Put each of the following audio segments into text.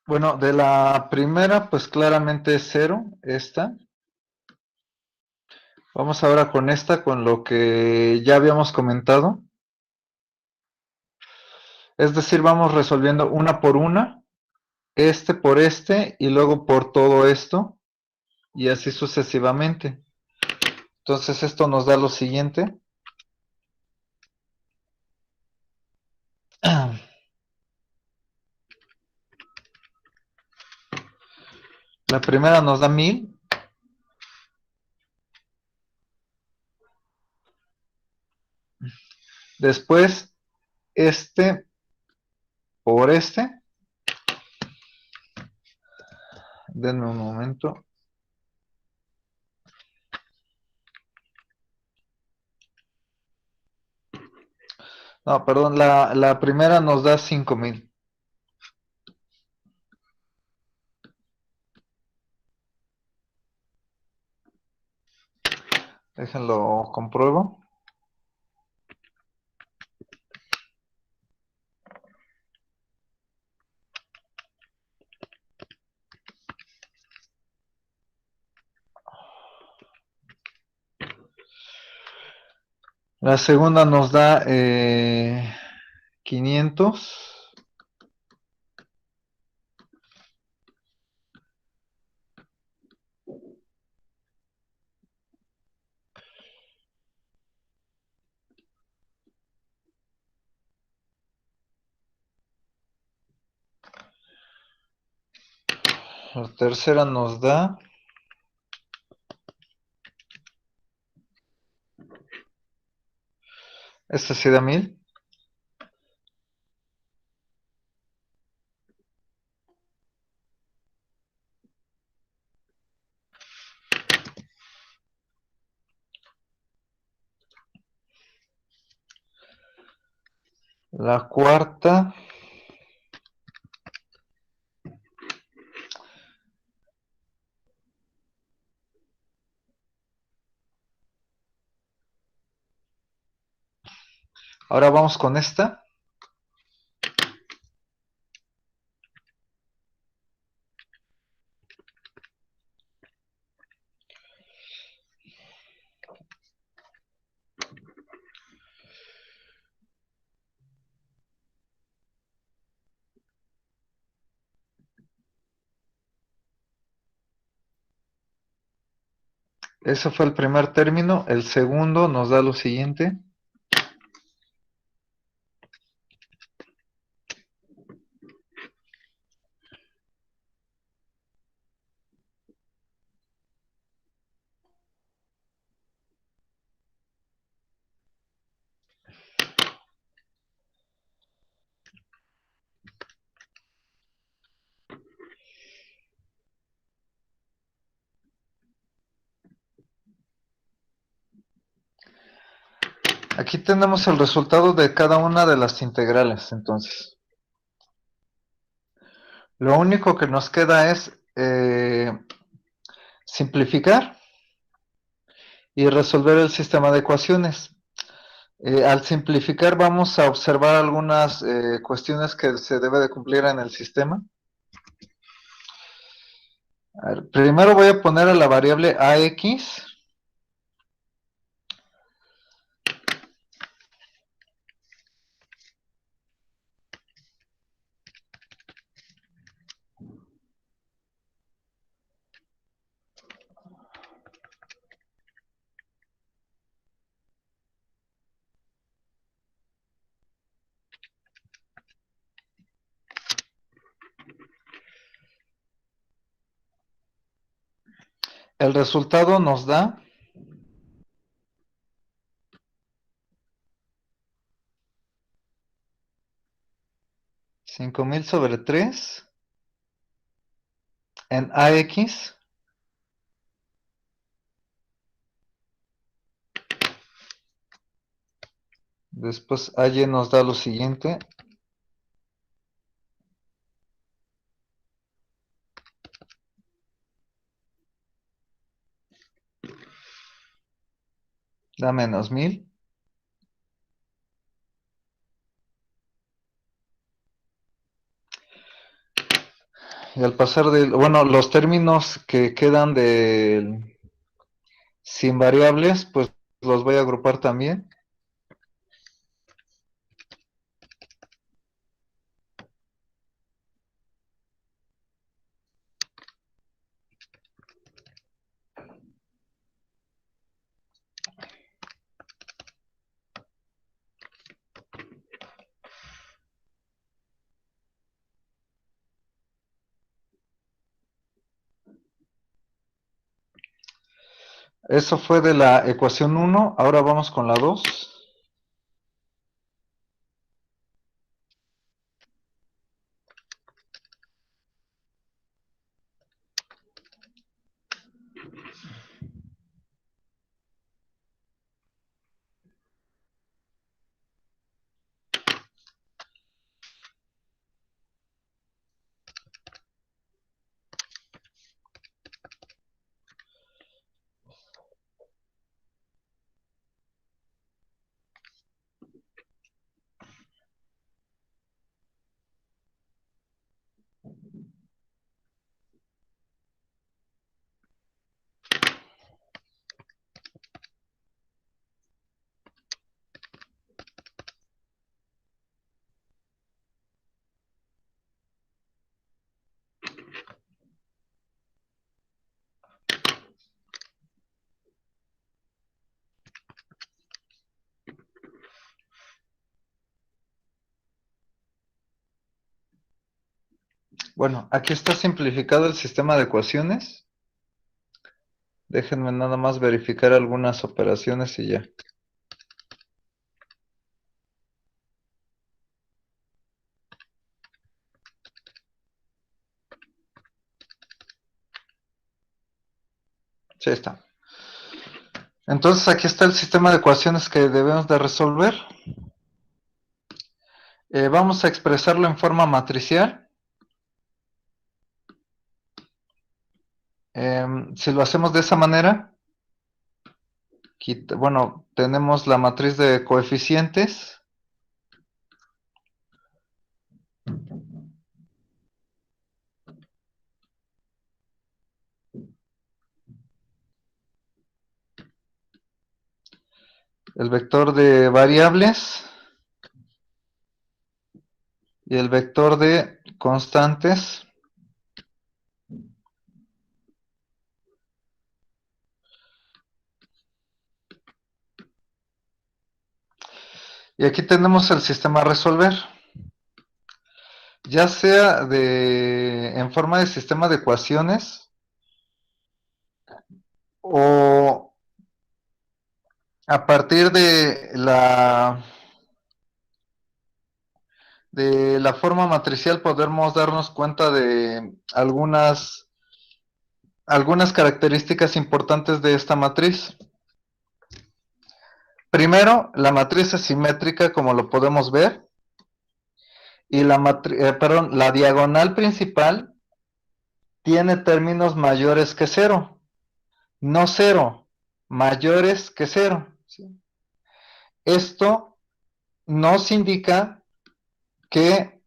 Bueno, de la primera, pues claramente es cero, esta. Vamos ahora con esta, con lo que ya habíamos comentado. Es decir, vamos resolviendo una por una, este por este y luego por todo esto y así sucesivamente. Entonces esto nos da lo siguiente. La primera nos da 1000. Después este por este. Denme un momento. No, perdón, la primera nos da 5000. Déjenlo compruebo. La segunda nos da 500. La tercera nos da. Esta sí da 1000. La cuarta. Ahora vamos con esta. Ese fue el primer término. El segundo nos da lo siguiente. Aquí tenemos el resultado de cada una de las integrales, entonces. Lo único que nos queda es simplificar y resolver el sistema de ecuaciones. Al simplificar vamos a observar algunas cuestiones que se debe de cumplir en el sistema. A ver, primero voy a poner a la variable AX. El resultado nos da 5000 sobre 3 en AX. Después AY nos da lo siguiente. Da menos 1000. Y al pasar de, bueno, los términos que quedan de sin variables, pues los voy a agrupar también. Eso fue de la ecuación uno. Ahora vamos con la 2. Bueno, aquí está simplificado el sistema de ecuaciones. Déjenme nada más verificar algunas operaciones y ya. Sí, está. Entonces aquí está el sistema de ecuaciones que debemos de resolver. Vamos a expresarlo en forma matricial. Si lo hacemos de esa manera, bueno, tenemos la matriz de coeficientes. El vector de variables y el vector de constantes. Y aquí tenemos el sistema a resolver. Ya sea en forma de sistema de ecuaciones o a partir de la forma matricial podemos darnos cuenta de algunas características importantes de esta matriz. Primero, la matriz es simétrica, como lo podemos ver, y la diagonal principal tiene términos mayores que cero, no cero, mayores que cero. ¿Sí? Esto nos indica que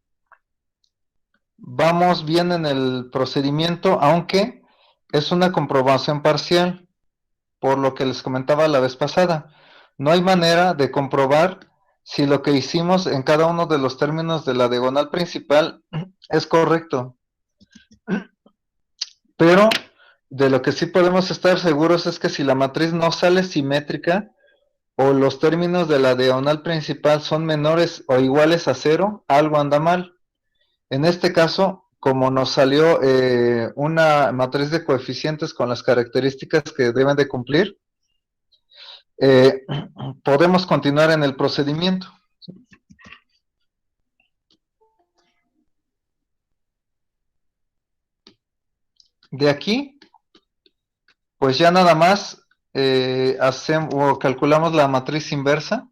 vamos bien en el procedimiento, aunque es una comprobación parcial, por lo que les comentaba la vez pasada. No hay manera de comprobar si lo que hicimos en cada uno de los términos de la diagonal principal es correcto. Pero de lo que sí podemos estar seguros es que si la matriz no sale simétrica o los términos de la diagonal principal son menores o iguales a cero, algo anda mal. En este caso, como nos salió una matriz de coeficientes con las características que deben de cumplir, eh, podemos continuar en el procedimiento. De aquí, pues ya nada más hacemos o calculamos la matriz inversa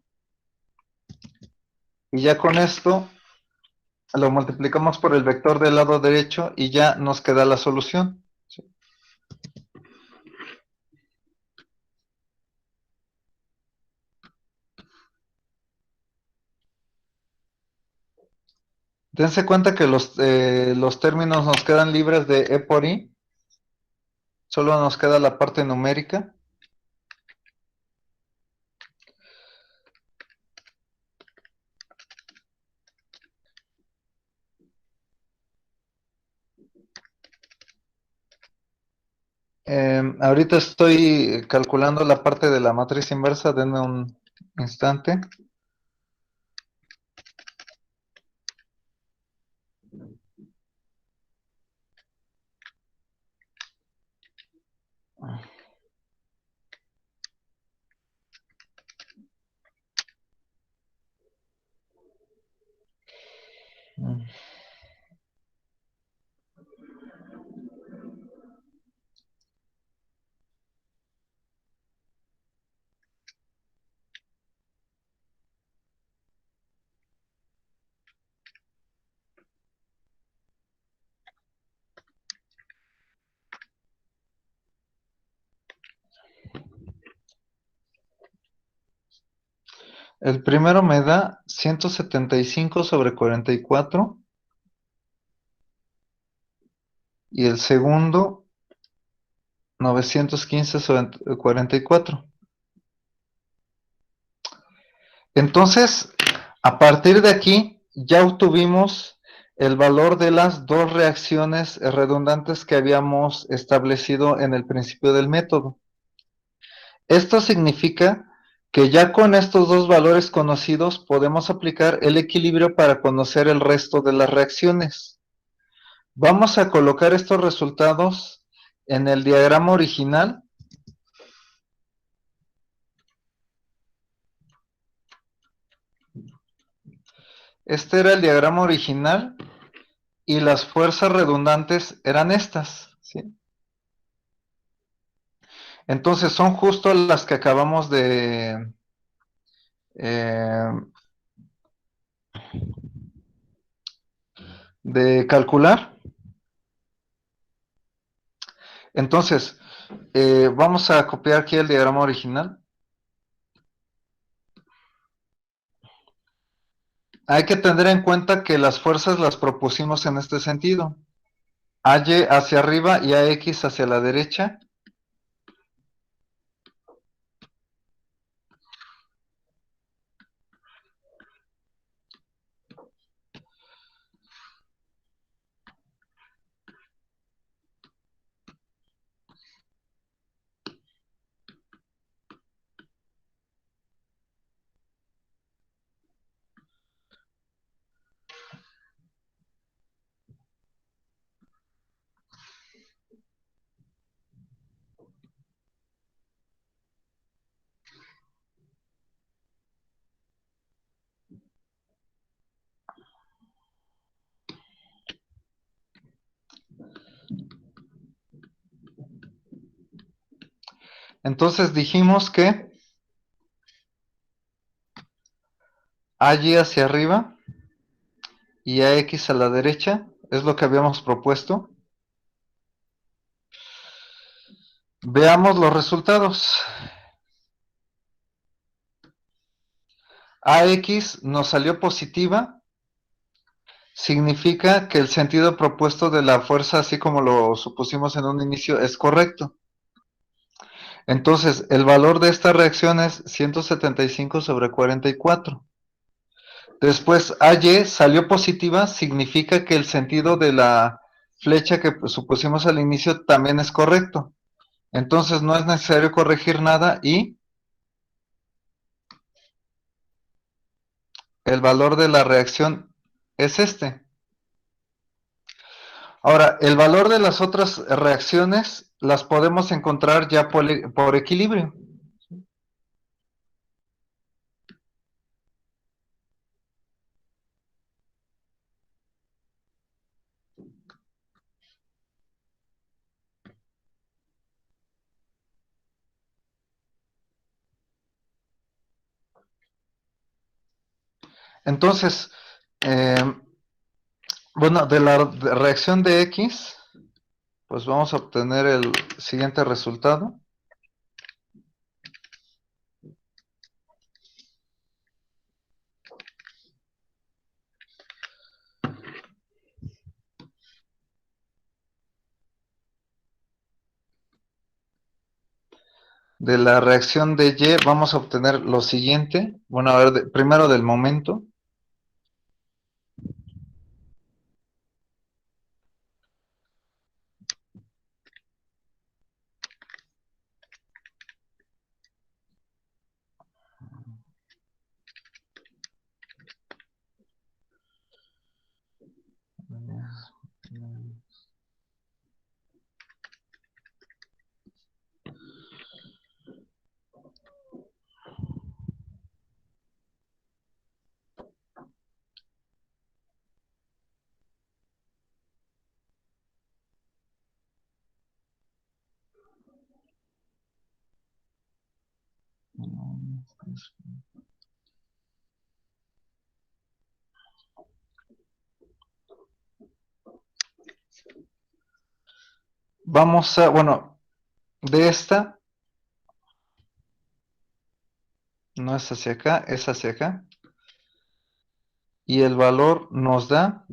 y ya con esto lo multiplicamos por el vector del lado derecho y ya nos queda la solución. ¿Sí? Dense cuenta que los términos nos quedan libres de E por I. Solo nos queda la parte numérica. Ahorita estoy calculando la parte de la matriz inversa. Denme un instante. El primero me da 175 sobre 44 y el segundo 915 sobre 44. Entonces, a partir de aquí, ya obtuvimos el valor de las dos reacciones redundantes que habíamos establecido en el principio del método. Esto significa que ya con estos dos valores conocidos podemos aplicar el equilibrio para conocer el resto de las reacciones. Vamos a colocar estos resultados en el diagrama original. Este era el diagrama original y las fuerzas redundantes eran estas, ¿sí? Entonces son justo las que acabamos eh, de calcular. Entonces, vamos a copiar aquí el diagrama original. Hay que tener en cuenta que las fuerzas las propusimos en este sentido. AY hacia arriba y AX hacia la derecha. Entonces dijimos que AY hacia arriba y AX a la derecha es lo que habíamos propuesto. Veamos los resultados. AX nos salió positiva, significa que el sentido propuesto de la fuerza, así como lo supusimos en un inicio, es correcto. Entonces, el valor de esta reacción es 175 sobre 44. Después, AY salió positiva, significa que el sentido de la flecha que supusimos al inicio también es correcto. Entonces, no es necesario corregir nada y el valor de la reacción es este. Ahora, el valor de las otras reacciones las podemos encontrar ya por equilibrio. Entonces, bueno, de la reacción de X, pues vamos a obtener el siguiente resultado. de la reacción de Y vamos a obtener lo siguiente. Bueno, a ver, primero del momento. Vamos a, bueno, de esta, no es hacia acá, es hacia acá. Y el valor nos da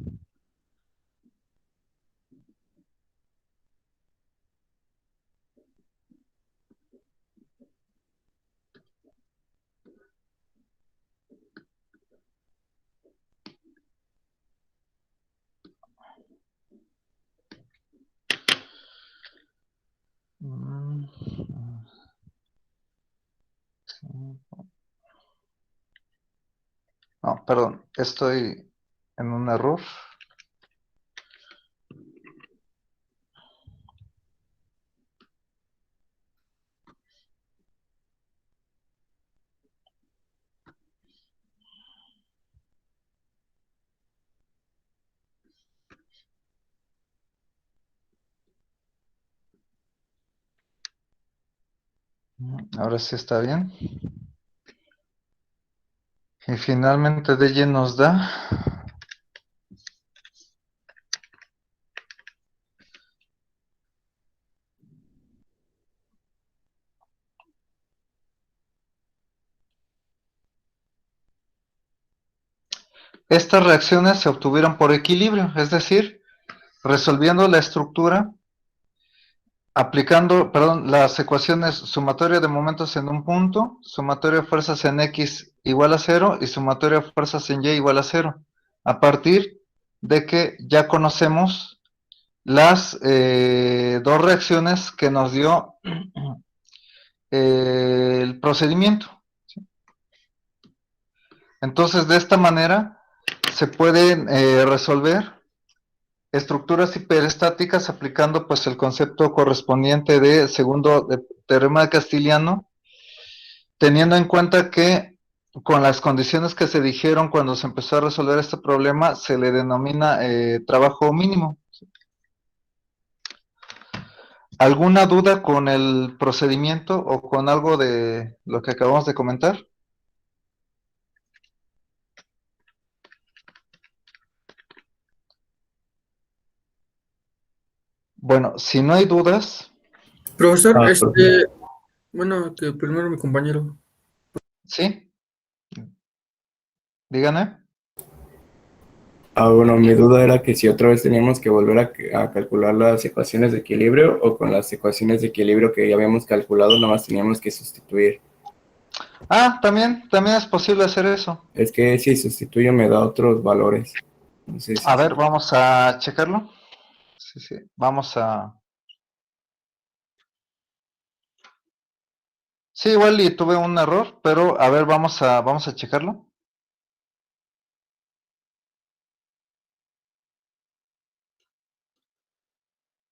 no, perdón, estoy en un error. Ahora sí está bien. Y finalmente DJ nos da estas reacciones se obtuvieron por equilibrio, es decir, resolviendo la estructura, aplicando, perdón, las ecuaciones sumatoria de momentos en un punto, sumatoria de fuerzas en X igual a cero y sumatoria de fuerzas en Y igual a cero, a partir de que ya conocemos las dos reacciones que nos dio el procedimiento. Entonces, de esta manera se pueden resolver estructuras hiperestáticas aplicando pues el concepto correspondiente de segundo teorema de Castiliano, teniendo en cuenta que con las condiciones que se dijeron cuando se empezó a resolver este problema se le denomina trabajo mínimo. ¿Alguna duda con el procedimiento o con algo de lo que acabamos de comentar? Bueno, si no hay dudas, Profesor, Profe. bueno, que primero mi compañero. sí, díganme. Bueno, mi duda era que si otra vez teníamos que volver a calcular las ecuaciones de equilibrio o con las ecuaciones de equilibrio que ya habíamos calculado, nada más teníamos que sustituir. Ah, también es posible hacer eso. Es que si sustituyo me da otros valores. No sé si A ver, sí. vamos a checarlo. Sí, sí, vamos a... Sí, igual y tuve un error, pero a ver, vamos a checarlo.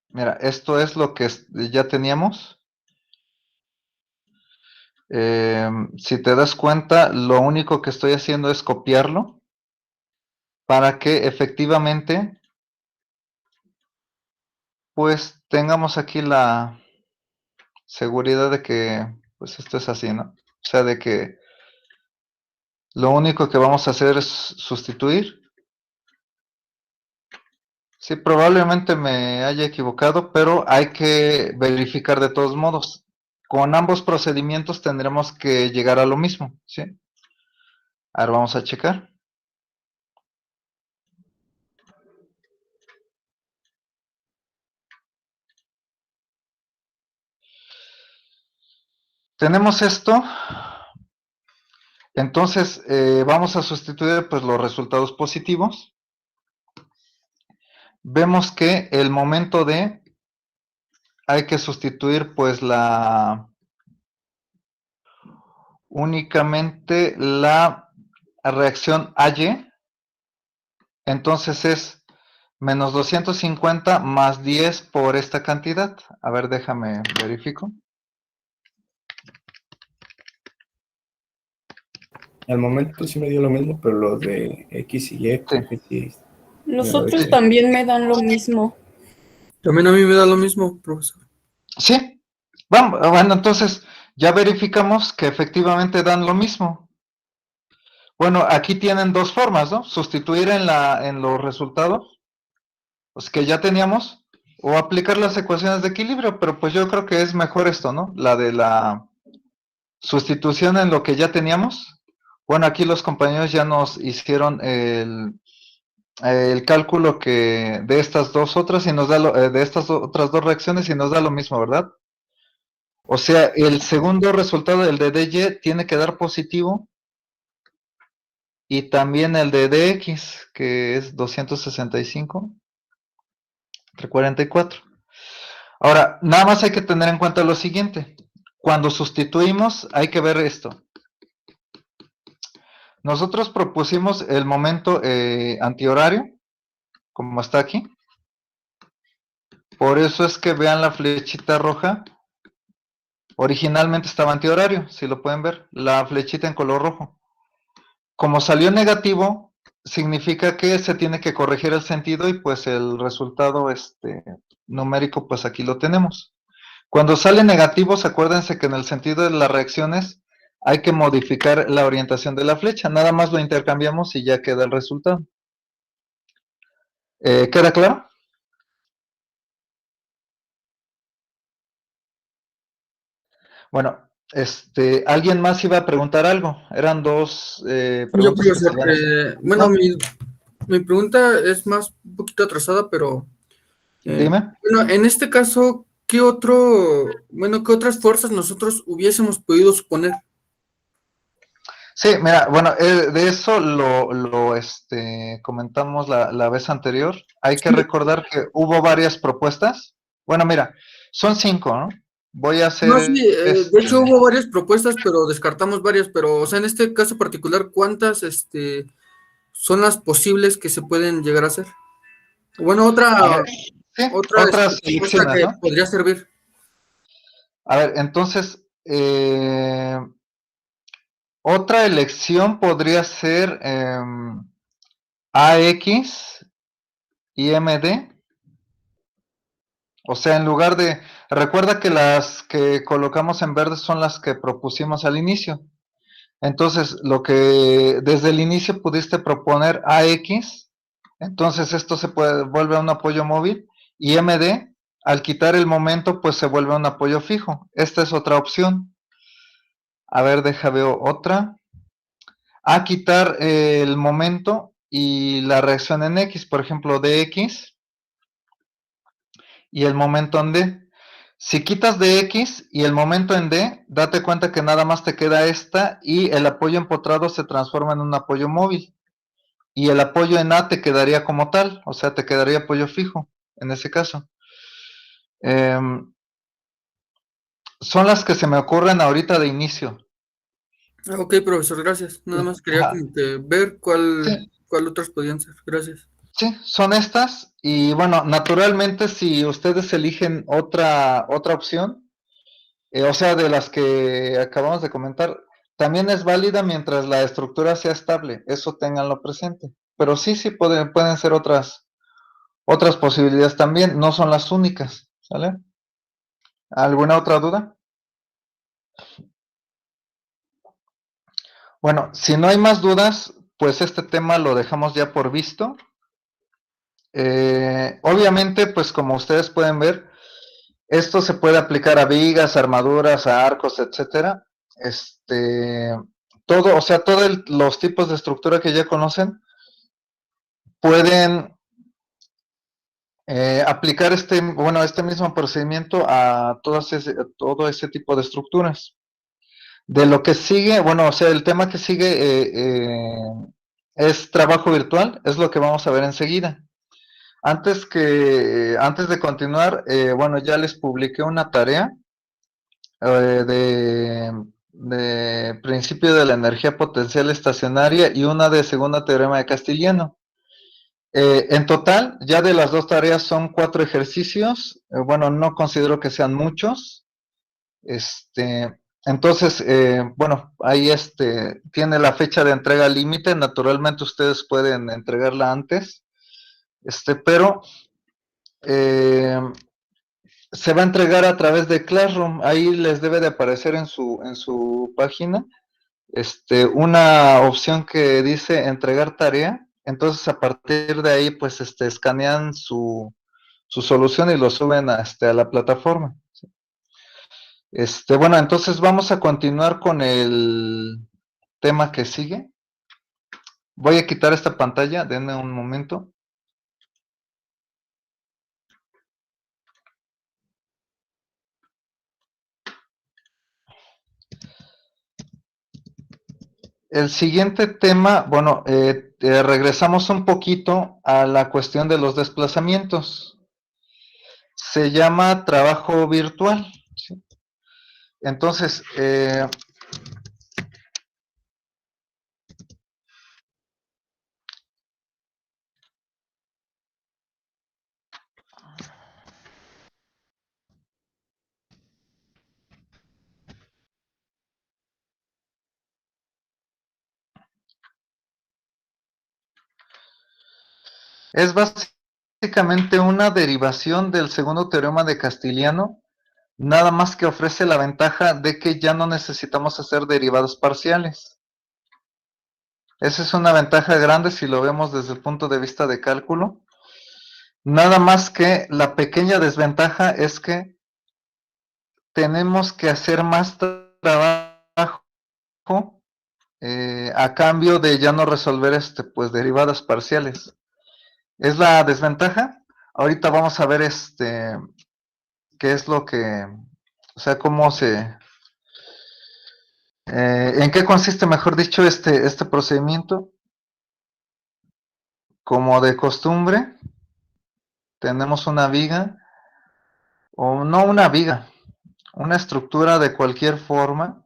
Mira, esto es lo que ya teníamos. Si te das cuenta, lo único que estoy haciendo es copiarlo para que efectivamente, pues tengamos aquí la seguridad de que, pues esto es así, ¿no? O sea, de que lo único que vamos a hacer es sustituir. Sí, probablemente me haya equivocado, pero hay que verificar de todos modos. Con ambos procedimientos tendremos que llegar a lo mismo, ¿sí? Ahora vamos a checar. tenemos esto. Entonces, vamos a sustituir pues los resultados positivos. Vemos que el momento D hay que sustituir pues únicamente la reacción AY. Entonces es menos 250 más 10 por esta cantidad. A ver, déjame verifico. Al momento sí me dio lo mismo, pero los de X y Y creo que sí. Los me lo otros dejé. también me dan lo mismo. También a mí me da lo mismo, profesor. Sí. Bueno, entonces ya verificamos que efectivamente dan lo mismo. Bueno, aquí tienen dos formas, ¿no? Sustituir en los resultados, pues que ya teníamos, o aplicar las ecuaciones de equilibrio, pero pues yo creo que es mejor esto, ¿no? La de la sustitución en lo que ya teníamos. Bueno, aquí los compañeros ya nos hicieron el cálculo que de estas dos otras y nos da de estas otras dos reacciones y nos da lo mismo, ¿verdad? O sea, el segundo resultado, el de DY, tiene que dar positivo y también el de DX, que es 265 entre 44. Ahora, nada más hay que tener en cuenta lo siguiente. Cuando sustituimos, hay que ver esto. Nosotros propusimos el momento antihorario, como está aquí. Por eso es que vean la flechita roja. Originalmente estaba antihorario, si lo pueden ver, la flechita en color rojo. Como salió negativo, significa que se tiene que corregir el sentido y pues el resultado numérico, pues aquí lo tenemos. Cuando sale negativo, acuérdense que en el sentido de las reacciones hay que modificar la orientación de la flecha. Nada más lo intercambiamos y ya queda el resultado. ¿Queda claro? Bueno, ¿alguien más iba a preguntar algo? Eran dos Yo, preguntas que se profesor, habían hecho. bueno, ¿No? mi pregunta es más un poquito atrasada, pero Dime. bueno, en este caso, ¿qué otras fuerzas nosotros hubiésemos podido suponer? Sí, mira, bueno, de eso lo comentamos la vez anterior. Hay que recordar que hubo varias propuestas. Bueno, mira, son 5, ¿no? Voy a No, hacer sí, de hecho hubo varias propuestas, pero descartamos varias, pero, o sea, en este caso particular, ¿cuántas, son las posibles que se pueden llegar a hacer? Bueno, A ver, sí, otra otras propuesta selecciones, que ¿no? podría servir. A ver, entonces, otra elección podría ser AX y MD. O sea, en lugar de, recuerda que las que colocamos en verde son las que propusimos al inicio. Entonces, lo que desde el inicio pudiste proponer AX, entonces esto vuelve a un apoyo móvil, y MD, al quitar el momento, pues se vuelve un apoyo fijo. Esta es otra opción. A ver, veo otra. A quitar el momento y la reacción en X, por ejemplo, DX y el momento en D. Si quitas DX y el momento en D, date cuenta que nada más te queda esta y el apoyo empotrado se transforma en un apoyo móvil. Y el apoyo en A te quedaría como tal, o sea, te quedaría apoyo fijo en ese caso. Son las que se me ocurren ahorita de inicio. Ok, profesor, gracias. Nada más quería Ajá. como que ver Sí, cuál otras podían ser. Gracias. sí, son estas. Y bueno, naturalmente, si ustedes eligen otra opción, o sea, de las que acabamos de comentar, también es válida mientras la estructura sea estable. Eso ténganlo presente. Pero sí, pueden ser otras posibilidades también. No son las únicas. ¿Sale? ¿Alguna otra duda? Bueno, si no hay más dudas, pues este tema lo dejamos ya por visto. Obviamente, pues como ustedes pueden ver, esto se puede aplicar a vigas, armaduras, a arcos, etcétera. Todo, o sea, todos los tipos de estructura que ya conocen pueden aplicar este mismo procedimiento a todo ese tipo de estructuras. De lo que sigue, bueno, o sea, el tema que sigue es trabajo virtual, es lo que vamos a ver enseguida. Antes de continuar, bueno, ya les publiqué una tarea de principio de la energía potencial estacionaria y una de segunda teorema de Castigliano. En total, ya de las dos tareas son 4 ejercicios. Bueno, no considero que sean muchos. Entonces, bueno, ahí tiene la fecha de entrega límite. Naturalmente ustedes pueden entregarla antes. Pero se va a entregar a través de Classroom. Ahí les debe de aparecer en su página una opción que dice entregar tarea. Entonces, a partir de ahí, pues, escanean su solución y lo suben a la plataforma. Bueno, entonces vamos a continuar con el tema que sigue. Voy a quitar esta pantalla, denme un momento. El siguiente tema, bueno, regresamos un poquito a la cuestión de los desplazamientos. Se llama trabajo virtual, ¿sí? Entonces, es básicamente una derivación del segundo teorema de Castigliano, nada más que ofrece la ventaja de que ya no necesitamos hacer derivadas parciales. Esa es una ventaja grande si lo vemos desde el punto de vista de cálculo. Nada más que la pequeña desventaja es que tenemos que hacer más trabajo a cambio de ya no resolver pues derivadas parciales. Es la desventaja. Ahorita vamos a ver qué es lo que, o sea, cómo en qué consiste, mejor dicho, este procedimiento. Como de costumbre, tenemos una viga, o no una viga, una estructura de cualquier forma,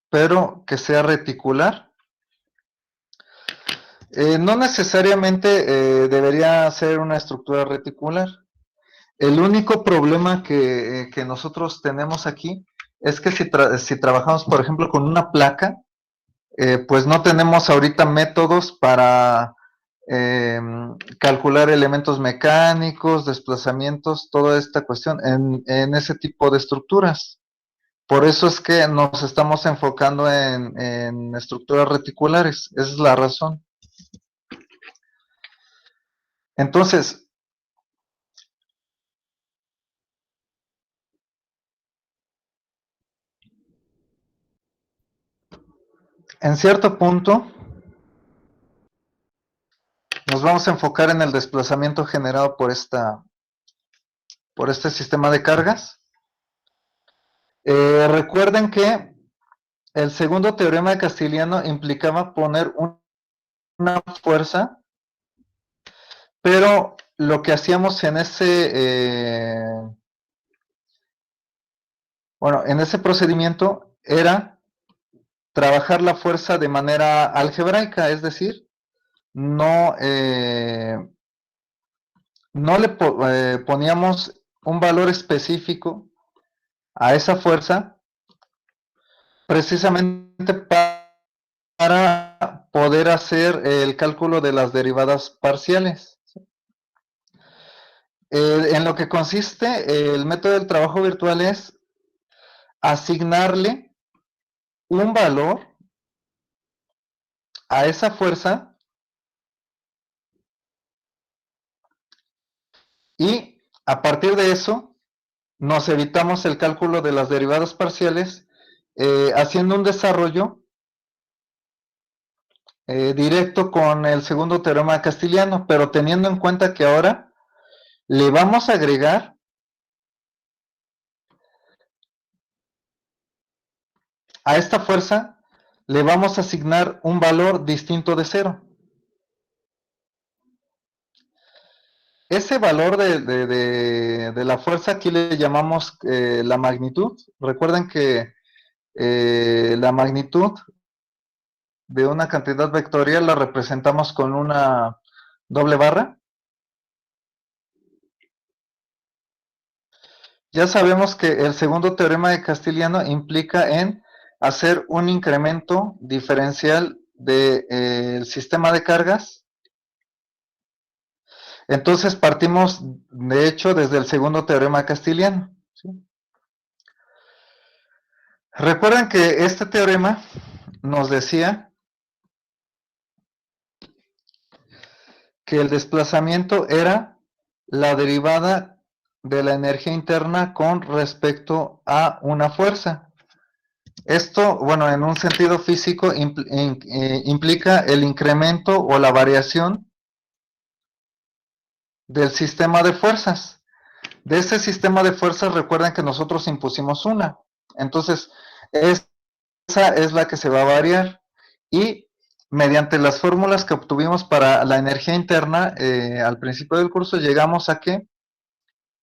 pero que sea reticular. No necesariamente debería ser una estructura reticular. El único problema que nosotros tenemos aquí es que si trabajamos, por ejemplo, con una placa, pues no tenemos ahorita métodos para calcular elementos mecánicos, desplazamientos, toda esta cuestión en ese tipo de estructuras. Por eso es que nos estamos enfocando en estructuras reticulares, esa es la razón. Entonces, en cierto punto, nos vamos a enfocar en el desplazamiento generado por este sistema de cargas. Recuerden que el segundo teorema de Castigliano implicaba poner una fuerza, pero lo que hacíamos en ese procedimiento era trabajar la fuerza de manera algebraica, es decir, no le poníamos un valor específico a esa fuerza precisamente para poder hacer el cálculo de las derivadas parciales. En lo que consiste el método del trabajo virtual es asignarle un valor a esa fuerza y a partir de eso nos evitamos el cálculo de las derivadas parciales haciendo un desarrollo directo con el segundo teorema castigliano, pero teniendo en cuenta que ahora le vamos a agregar a esta fuerza le vamos a asignar un valor distinto de 0. Ese valor de la fuerza aquí le llamamos la magnitud. Recuerden que la magnitud de una cantidad vectorial la representamos con una doble barra. Ya sabemos que el segundo teorema de Castiliano implica en hacer un incremento diferencial del sistema de cargas. Entonces partimos, de hecho, desde el segundo teorema castiliano, ¿sí? Recuerden que este teorema nos decía que el desplazamiento era la derivada de la energía interna con respecto a una fuerza. Esto, bueno, en un sentido físico implica el incremento o la variación del sistema de fuerzas. De ese sistema de fuerzas, recuerden que nosotros impusimos una. Entonces, esa es la que se va a variar. Y mediante las fórmulas que obtuvimos para la energía interna, al principio del curso llegamos a que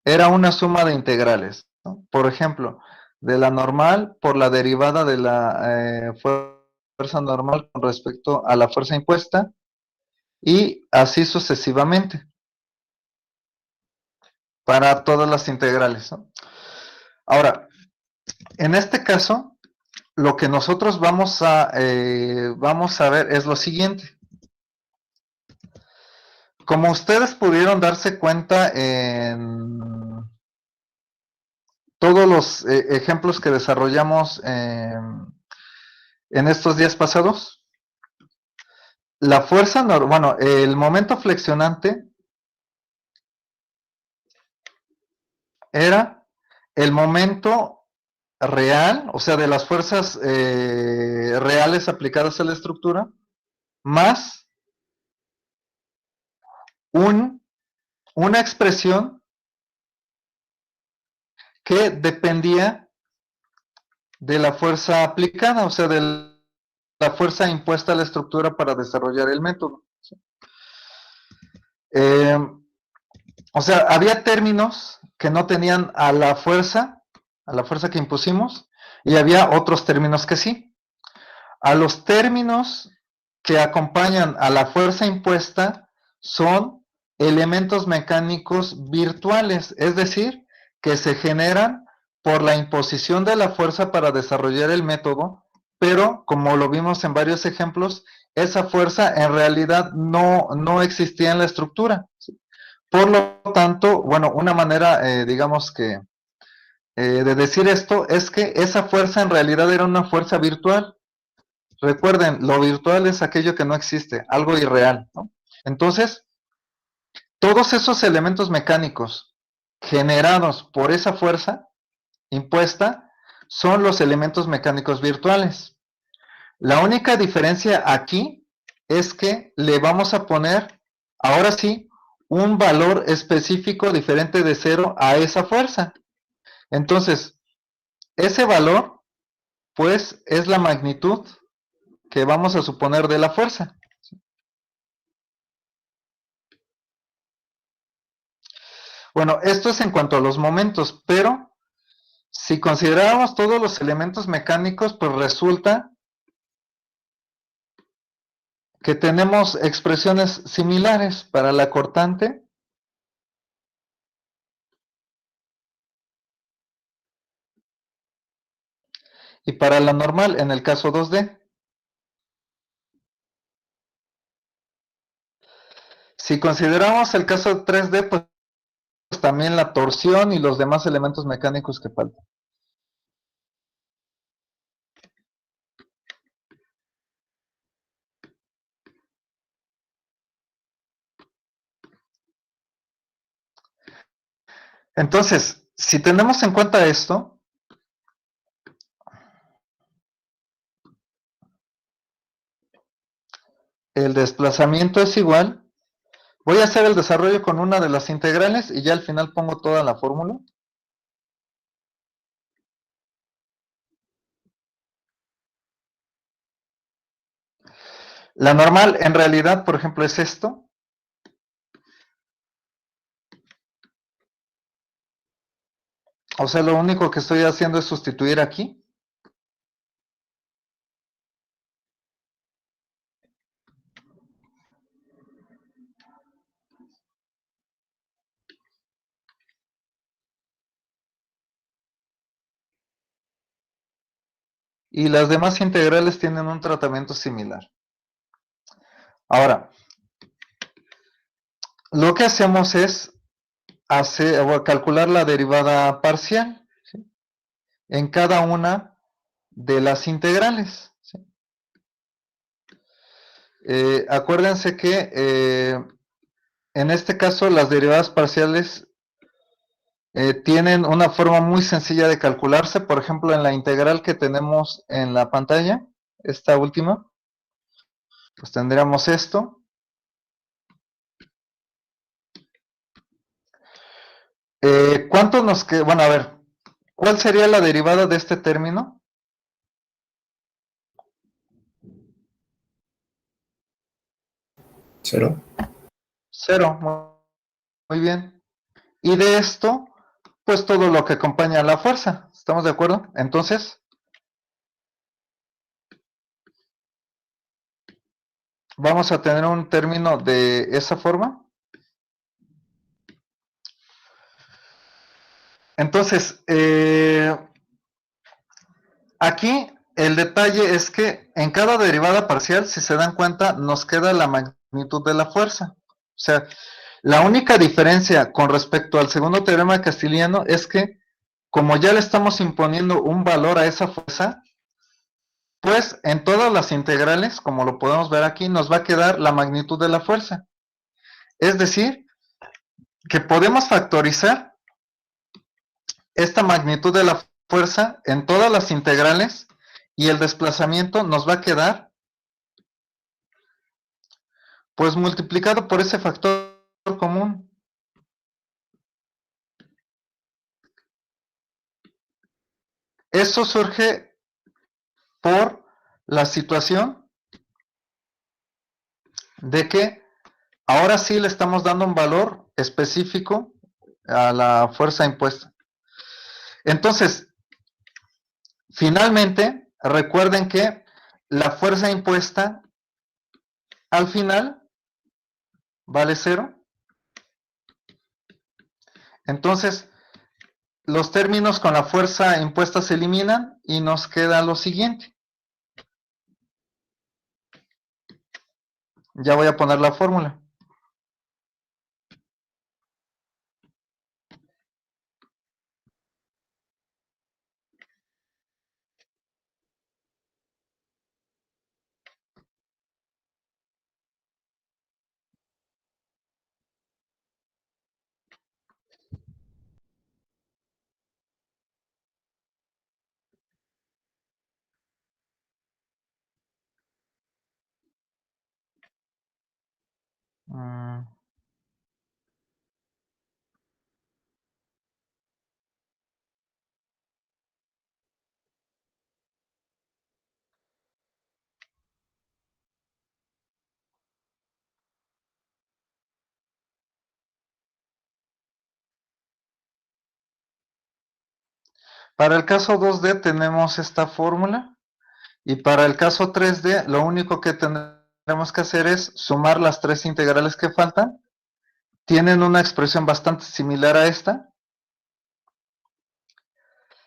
era una suma de integrales, ¿no? Por ejemplo, de la normal por la derivada de la fuerza normal con respecto a la fuerza impuesta, y así sucesivamente para todas las integrales, ¿no? Ahora, en este caso, lo que nosotros vamos a ver es lo siguiente. Como ustedes pudieron darse cuenta en todos los ejemplos que desarrollamos en estos días pasados, la fuerza, bueno, el momento flexionante era el momento real, o sea, de las fuerzas reales aplicadas a la estructura, más una expresión que dependía de la fuerza aplicada, o sea, de la fuerza impuesta a la estructura para desarrollar el método. O sea, había términos que no tenían a la fuerza que impusimos, y había otros términos que sí. A los términos que acompañan a la fuerza impuesta son elementos mecánicos virtuales, es decir, que se generan por la imposición de la fuerza para desarrollar el método, pero como lo vimos en varios ejemplos, esa fuerza en realidad no existía en la estructura. Por lo tanto, bueno, una manera, digamos que, de decir esto es que esa fuerza en realidad era una fuerza virtual. Recuerden, lo virtual es aquello que no existe, algo irreal, ¿no? Entonces, todos esos elementos mecánicos generados por esa fuerza impuesta son los elementos mecánicos virtuales. La única diferencia aquí es que le vamos a poner, ahora sí, un valor específico diferente de 0 a esa fuerza. Entonces, ese valor, pues, es la magnitud que vamos a suponer de la fuerza. Bueno, esto es en cuanto a los momentos, pero si consideramos todos los elementos mecánicos, pues resulta que tenemos expresiones similares para la cortante y para la normal en el caso 2D. Si consideramos el caso 3D, pues también la torsión y los demás elementos mecánicos que faltan. Entonces, si tenemos en cuenta esto, el desplazamiento es igual. Voy a hacer el desarrollo con una de las integrales y ya al final pongo toda la fórmula. La normal, en realidad, por ejemplo, es esto. O sea, lo único que estoy haciendo es sustituir aquí. Y las demás integrales tienen un tratamiento similar. Ahora, lo que hacemos es calcular la derivada parcial, ¿sí?, en cada una de las integrales, ¿sí? Acuérdense que en este caso las derivadas parciales tienen una forma muy sencilla de calcularse. Por ejemplo, en la integral que tenemos en la pantalla, esta última, pues tendríamos esto. ¿Cuánto nos queda? Bueno, a ver, ¿cuál sería la derivada de este término? ¿Cero? 0, muy bien. Y de esto, pues todo lo que acompaña a la fuerza, ¿estamos de acuerdo? Entonces, vamos a tener un término de esa forma. Entonces, aquí el detalle es que en cada derivada parcial, si se dan cuenta, nos queda la magnitud de la fuerza. O sea, la única diferencia con respecto al segundo teorema castiliano es que, como ya le estamos imponiendo un valor a esa fuerza, pues en todas las integrales, como lo podemos ver aquí, nos va a quedar la magnitud de la fuerza. Es decir, que podemos factorizar esta magnitud de la fuerza en todas las integrales y el desplazamiento nos va a quedar pues multiplicado por ese factor común. Eso surge por la situación de que ahora sí le estamos dando un valor específico a la fuerza impuesta. Entonces, finalmente, recuerden que la fuerza impuesta al final vale 0. Entonces, los términos con la fuerza impuesta se eliminan y nos queda lo siguiente. Ya voy a poner la fórmula. Para el caso 2D tenemos esta fórmula y para el caso 3D lo único que tendremos que hacer es sumar las tres integrales que faltan. Tienen una expresión bastante similar a esta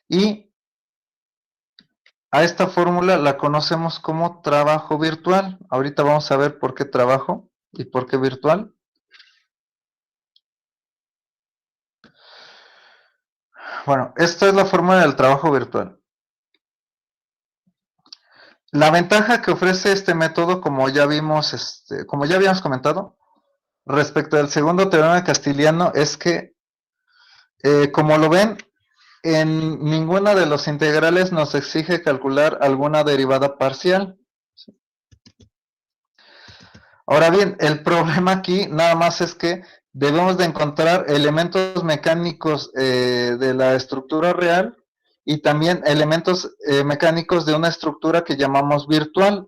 y a esta fórmula la conocemos como trabajo virtual. Ahorita vamos a ver por qué trabajo y por qué virtual. Bueno, esta es la fórmula del trabajo virtual. La ventaja que ofrece este método, como ya vimos, como ya habíamos comentado, respecto al segundo teorema castiliano, es que, como lo ven, en ninguna de los integrales nos exige calcular alguna derivada parcial. Ahora bien, el problema aquí nada más es que debemos de encontrar elementos mecánicos de la estructura real y también elementos mecánicos de una estructura que llamamos virtual.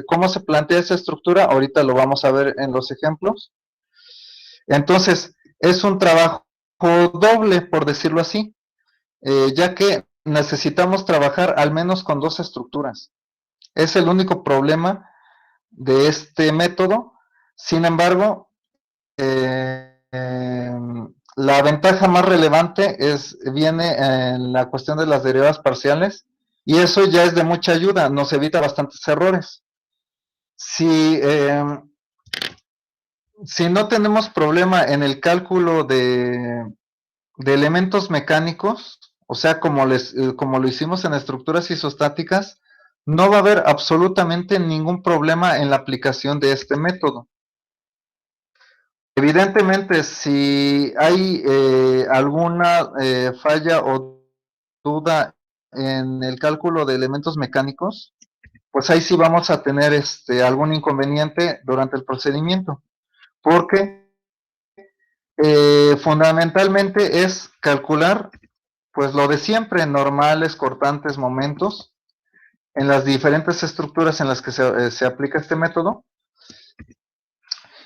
¿Cómo se plantea esa estructura? Ahorita lo vamos a ver en los ejemplos. Entonces, es un trabajo doble, por decirlo así, ya que necesitamos trabajar al menos con dos estructuras. Es el único problema de este método. Sin embargo, la ventaja más relevante viene en la cuestión de las derivadas parciales, y eso ya es de mucha ayuda, nos evita bastantes errores. Si no tenemos problema en el cálculo de elementos mecánicos, o sea, como lo hicimos en estructuras isostáticas, no va a haber absolutamente ningún problema en la aplicación de este método. Evidentemente, si hay alguna falla o duda en el cálculo de elementos mecánicos, pues ahí sí vamos a tener algún inconveniente durante el procedimiento, porque fundamentalmente es calcular pues lo de siempre, normales, cortantes, momentos, en las diferentes estructuras en las que se aplica este método.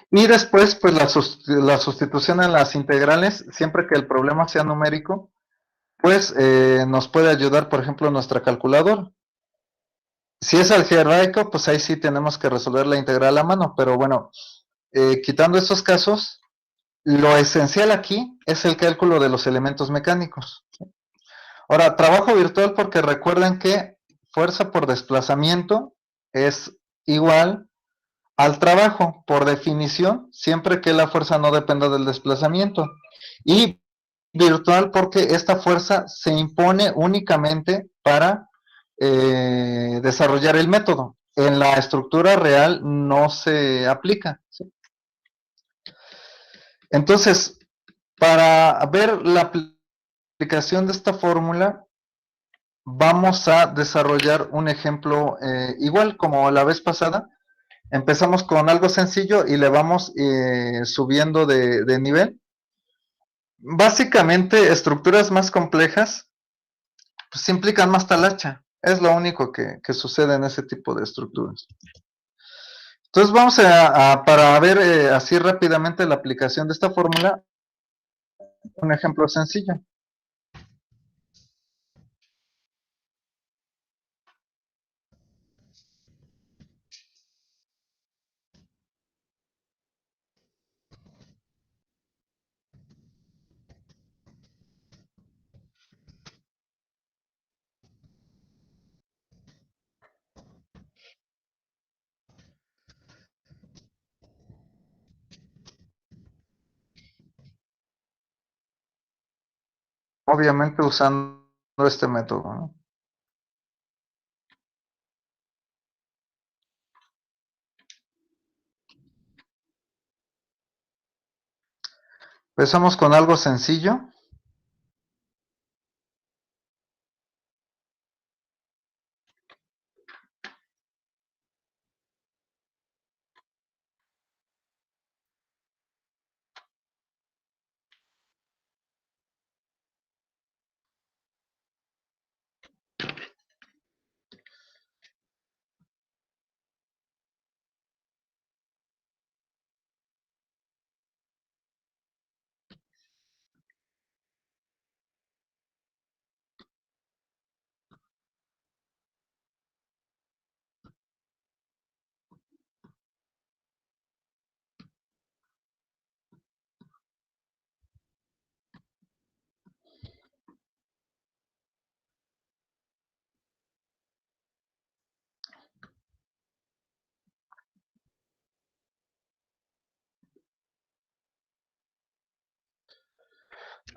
Y después, pues la sustitución en las integrales, siempre que el problema sea numérico, pues nos puede ayudar, por ejemplo, nuestra calculadora. Si es algebraico, pues ahí sí tenemos que resolver la integral a mano, pero bueno, quitando estos casos, lo esencial aquí es el cálculo de los elementos mecánicos. Ahora, trabajo virtual porque recuerden que fuerza por desplazamiento es igual al trabajo, por definición, siempre que la fuerza no dependa del desplazamiento. Y virtual porque esta fuerza se impone únicamente para desarrollar el método. En la estructura real no se aplica, ¿sí? Entonces, para ver la aplicación de esta fórmula, vamos a desarrollar un ejemplo igual como la vez pasada. Empezamos con algo sencillo y le vamos subiendo de nivel. Básicamente, estructuras más complejas pues implican más talacha. Es lo único que sucede en ese tipo de estructuras. Entonces vamos para ver así rápidamente la aplicación de esta fórmula, un ejemplo sencillo. Obviamente usando este método, ¿no? Empezamos con algo sencillo.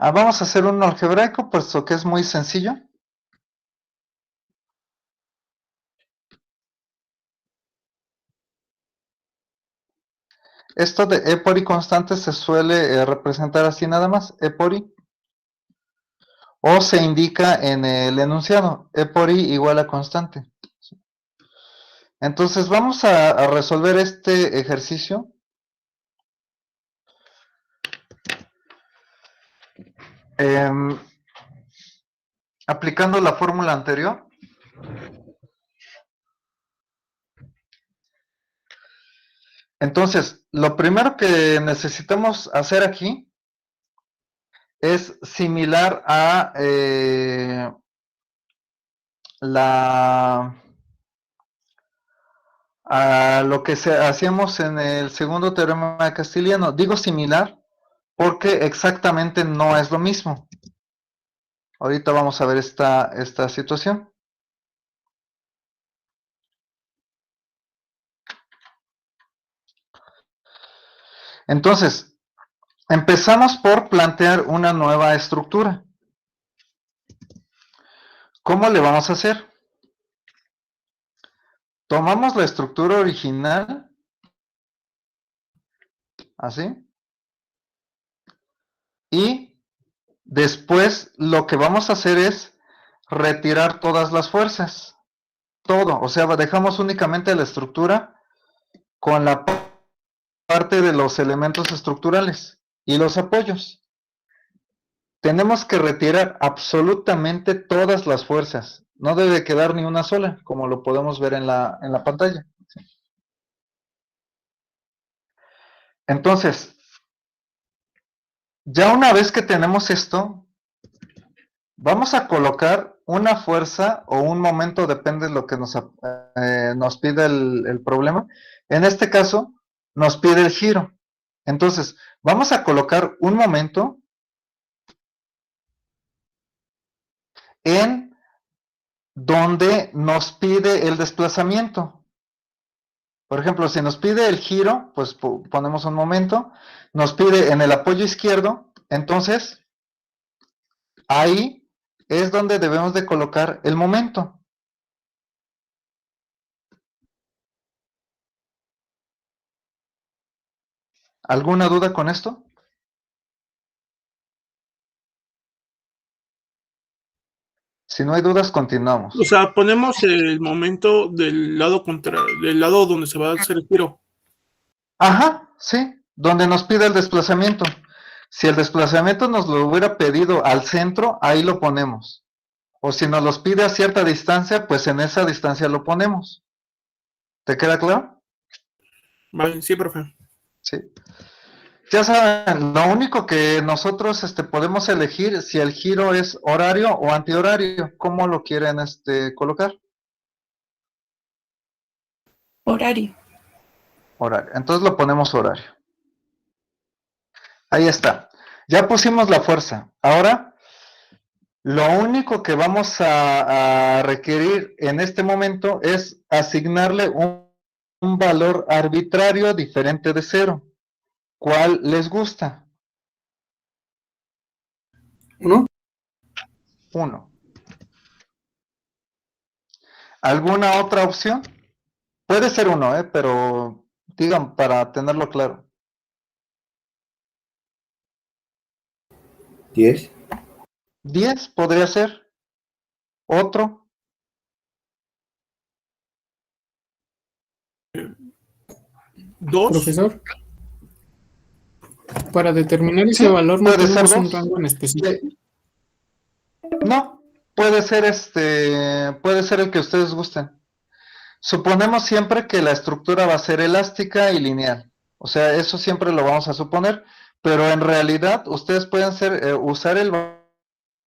Vamos a hacer un algebraico, puesto que es muy sencillo. Esto de E por I constante se suele representar así nada más, E por I. O se indica en el enunciado, E por I igual a constante. Entonces vamos a resolver este ejercicio. aplicando la fórmula anterior. Entonces, lo primero que necesitamos hacer aquí es similar a a lo que hacíamos en el segundo teorema castiliano. Digo similar porque exactamente no es lo mismo. Ahorita vamos a ver esta situación. Entonces, empezamos por plantear una nueva estructura. ¿Cómo le vamos a hacer? Tomamos la estructura original, así, y después lo que vamos a hacer es retirar todas las fuerzas, todo, o sea, dejamos únicamente la estructura con la parte de los elementos estructurales y los apoyos. Tenemos que retirar absolutamente todas las fuerzas, no debe quedar ni una sola, como lo podemos ver en la pantalla. Entonces, ya una vez que tenemos esto, vamos a colocar una fuerza o un momento, depende de lo que nos pide el problema. En este caso, nos pide el giro. Entonces, vamos a colocar un momento en donde nos pide el desplazamiento. Por ejemplo, si nos pide el giro, pues ponemos un momento. Nos pide en el apoyo izquierdo, entonces ahí es donde debemos de colocar el momento. ¿Alguna duda con esto? Si no hay dudas, continuamos. O sea, ponemos el momento del lado del lado donde se va a hacer el giro. Ajá, sí, donde nos pide el desplazamiento. Si el desplazamiento nos lo hubiera pedido al centro, ahí lo ponemos. O si nos los pide a cierta distancia, pues en esa distancia lo ponemos. ¿Te queda claro? Vale, sí, profe. Sí. Ya saben, lo único que nosotros podemos elegir si el giro es horario o antihorario. ¿Cómo lo quieren colocar? Horario. Horario. Entonces lo ponemos horario. Ahí está. Ya pusimos la fuerza. Ahora, lo único que vamos a requerir en este momento es asignarle un valor arbitrario diferente de 0. ¿Cuál les gusta? 1. 1. ¿Alguna otra opción? Puede ser 1, pero digan para tenerlo claro. 10. 10 podría ser. Otro. 2. Profesor, para determinar ese Sí, valor no puede ser tenemos un 2. rango en específico. No, puede ser el que ustedes gusten. Suponemos siempre que la estructura va a ser elástica y lineal. O sea, eso siempre lo vamos a suponer, pero en realidad ustedes pueden usar el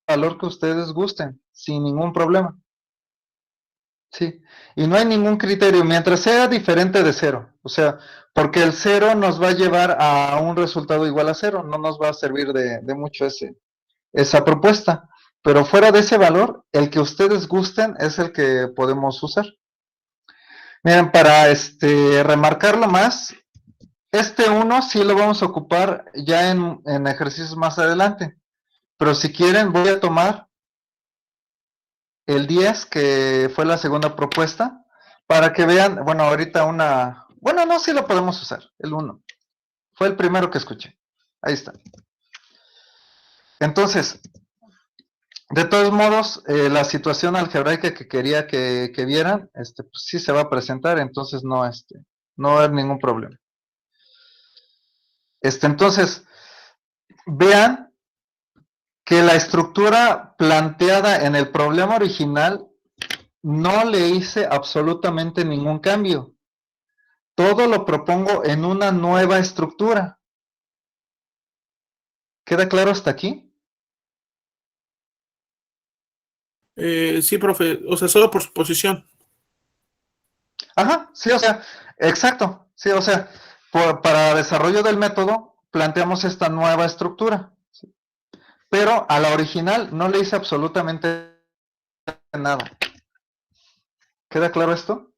valor que ustedes gusten, sin ningún problema. Sí, y no hay ningún criterio, mientras sea diferente de 0. O sea, porque el 0 nos va a llevar a un resultado igual a 0, no nos va a servir de mucho esa propuesta. Pero fuera de ese valor, el que ustedes gusten es el que podemos usar. Miren, para remarcarlo más, este 1 sí lo vamos a ocupar ya en ejercicios más adelante. Pero si quieren, voy a tomar el 10, que fue la segunda propuesta, para que vean, bueno, ahorita bueno, no, sí lo podemos usar, el 1. Fue el primero que escuché. Ahí está. Entonces, de todos modos, la situación algebraica que quería que vieran, pues sí se va a presentar, entonces no va a haber ningún problema. Entonces, vean que la estructura planteada en el problema original no le hice absolutamente ningún cambio. Todo lo propongo en una nueva estructura. ¿Queda claro hasta aquí? Sí, profe, o sea, solo por su posición. Ajá, sí, o sea, exacto. Sí, o sea, para desarrollo del método planteamos esta nueva estructura. ¿Sí? Pero a la original no le hice absolutamente nada. ¿Queda claro esto?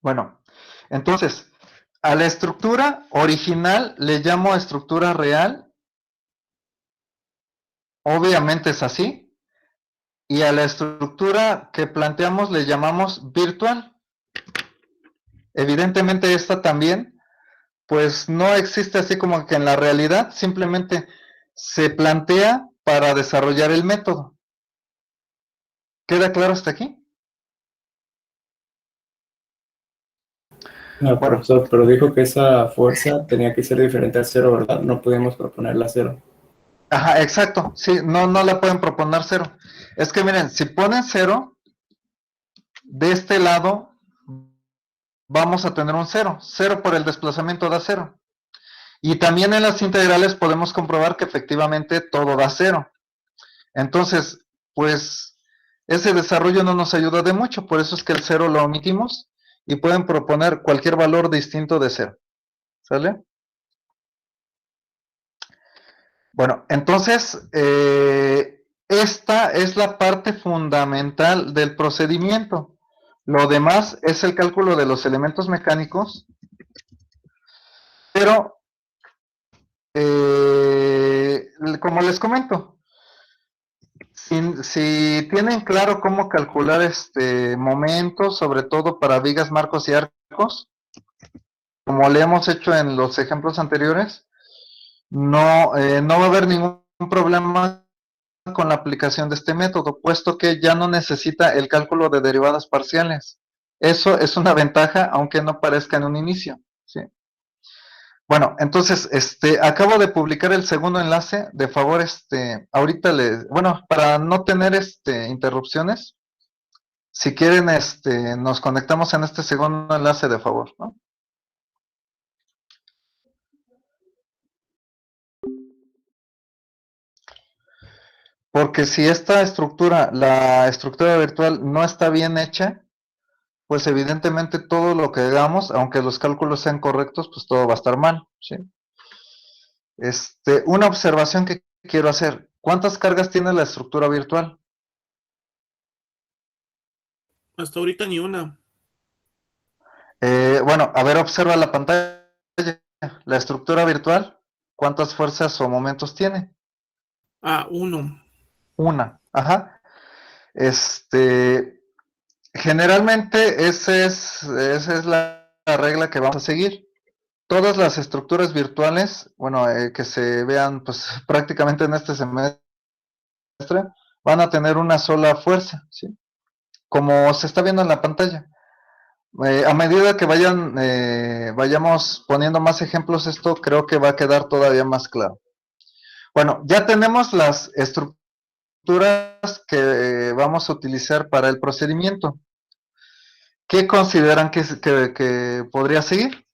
Bueno, entonces, a la estructura original le llamo estructura real. Obviamente es así. Y a la estructura que planteamos le llamamos virtual. Evidentemente esta también, pues no existe así como que en la realidad, simplemente se plantea para desarrollar el método. ¿Queda claro hasta aquí? No, Bueno, profesor, pero dijo que esa fuerza tenía que ser diferente a cero, ¿verdad? No podemos proponerla a cero. ajá, exacto, sí, no la pueden proponer cero. Es que miren, si ponen cero, de este lado vamos a tener un cero. Cero por el desplazamiento da cero. Y también en las integrales podemos comprobar que efectivamente todo da cero. Entonces, pues ese desarrollo no nos ayuda de mucho, por eso es que el cero lo omitimos y pueden proponer cualquier valor distinto de cero. ¿Sale? Bueno, entonces, esta es la parte fundamental del procedimiento. Lo demás es el cálculo de los elementos mecánicos, pero, como les comento, si tienen claro cómo calcular momentos, sobre todo para vigas, marcos y arcos, como le hemos hecho en los ejemplos anteriores, no va a haber ningún problema con la aplicación de este método, puesto que ya no necesita el cálculo de derivadas parciales. Eso es una ventaja, aunque no parezca en un inicio. ¿Sí? Bueno, entonces, acabo de publicar el segundo enlace. De favor, ahorita bueno, para no tener interrupciones, si quieren, nos conectamos en este segundo enlace, de favor, ¿no? Porque si esta estructura, la estructura virtual, no está bien hecha, pues evidentemente todo lo que hagamos, aunque los cálculos sean correctos, pues todo va a estar mal, ¿sí? Una observación que quiero hacer. ¿Cuántas cargas tiene la estructura virtual? Hasta ahorita ni una. Bueno, a ver, observa la pantalla. La estructura virtual, ¿cuántas fuerzas o momentos tiene? Ah, uno. Una. Ajá. Generalmente esa es la regla que vamos a seguir. Todas las estructuras virtuales, bueno, que se vean pues prácticamente en este semestre, van a tener una sola fuerza, ¿sí? Como se está viendo en la pantalla. A medida que vayamos poniendo más ejemplos, esto creo que va a quedar todavía más claro. Bueno, ya tenemos las estructuras que vamos a utilizar para el procedimiento. ¿Qué consideran que podría seguir?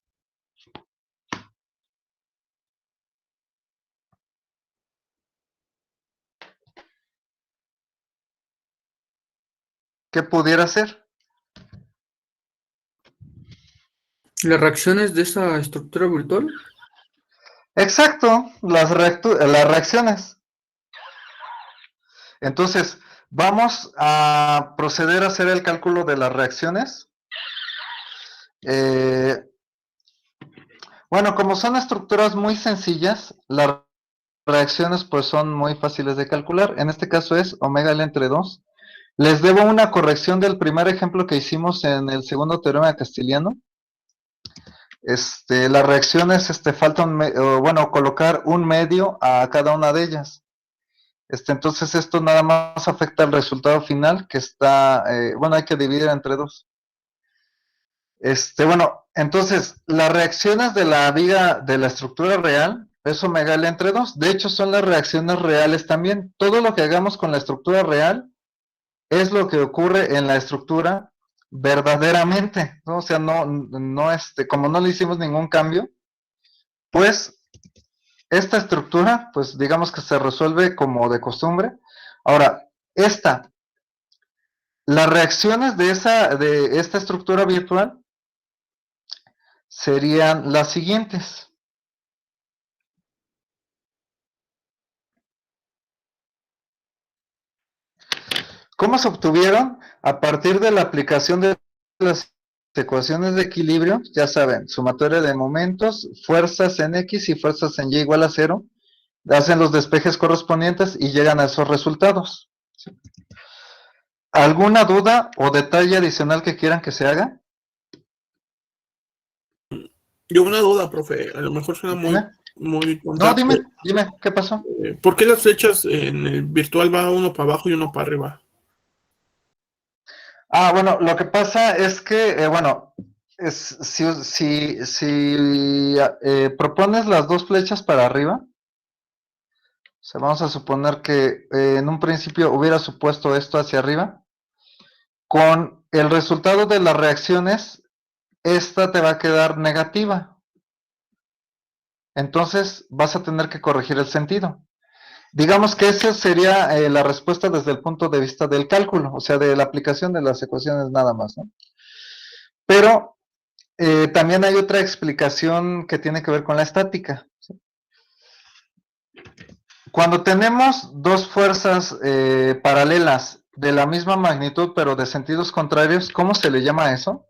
¿Qué pudiera ser? Las reacciones de esa estructura virtual. Exacto, las reacciones. Entonces, vamos a proceder a hacer el cálculo de las reacciones. Bueno, como son estructuras muy sencillas, las reacciones pues son muy fáciles de calcular. En este caso es omega L entre 2. Les debo una corrección del primer ejemplo que hicimos en el segundo teorema de Castiliano. Las reacciones, falta colocar un medio a cada una de ellas. Entonces esto nada más afecta al resultado final, que está, hay que dividir entre 2. Entonces, las reacciones de la viga de la estructura real es omega L entre 2. De hecho, son las reacciones reales también. Todo lo que hagamos con la estructura real es lo que ocurre en la estructura verdaderamente, ¿no? O sea, como no le hicimos ningún cambio, pues esta estructura, pues digamos que se resuelve como de costumbre. Ahora, las reacciones de esta estructura virtual serían las siguientes. ¿Cómo se obtuvieron? A partir de la aplicación de las ecuaciones de equilibrio, ya saben, sumatoria de momentos, fuerzas en X y fuerzas en Y igual a 0, hacen los despejes correspondientes y llegan a esos resultados. ¿Alguna duda o detalle adicional que quieran que se haga? Yo una duda, profe, a lo mejor suena muy, Dime. muy No, tonta, pero, dime, ¿qué pasó? ¿por qué las flechas en el virtual va uno para abajo y uno para arriba? Bueno, lo que pasa es que, si propones las dos flechas para arriba, o sea, vamos a suponer que en un principio hubiera supuesto esto hacia arriba, con el resultado de las reacciones, esta te va a quedar negativa. Entonces vas a tener que corregir el sentido. Digamos que esa sería la respuesta desde el punto de vista del cálculo, o sea, de la aplicación de las ecuaciones nada más, ¿no? Pero también hay otra explicación que tiene que ver con la estática. ¿Sí? Cuando tenemos dos fuerzas paralelas de la misma magnitud, pero de sentidos contrarios, ¿cómo se le llama a eso?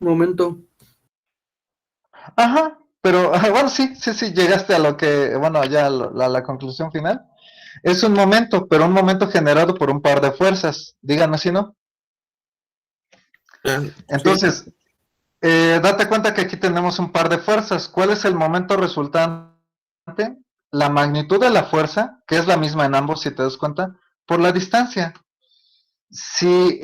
Momento. Ajá, pero bueno, sí, llegaste a lo que, bueno, ya a la conclusión final. Es un momento, pero un momento generado por un par de fuerzas. Díganme si no. Sí. Entonces, date cuenta que aquí tenemos un par de fuerzas. ¿Cuál es el momento resultante? La magnitud de la fuerza, que es la misma en ambos, si te das cuenta, por la distancia. Si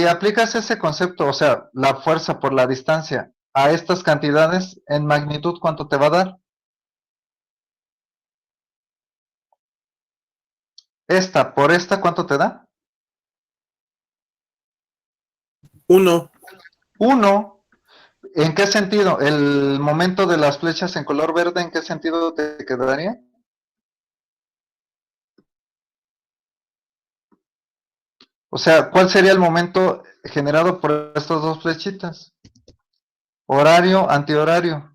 aplicas ese concepto, o sea, la fuerza por la distancia a estas cantidades, en magnitud, ¿cuánto te va a dar? Esta por esta, ¿cuánto te da? 1. 1. ¿En qué sentido? ¿El momento de las flechas en color verde, en qué sentido te quedaría? O sea, ¿cuál sería el momento generado por estas dos flechitas? Horario, antihorario.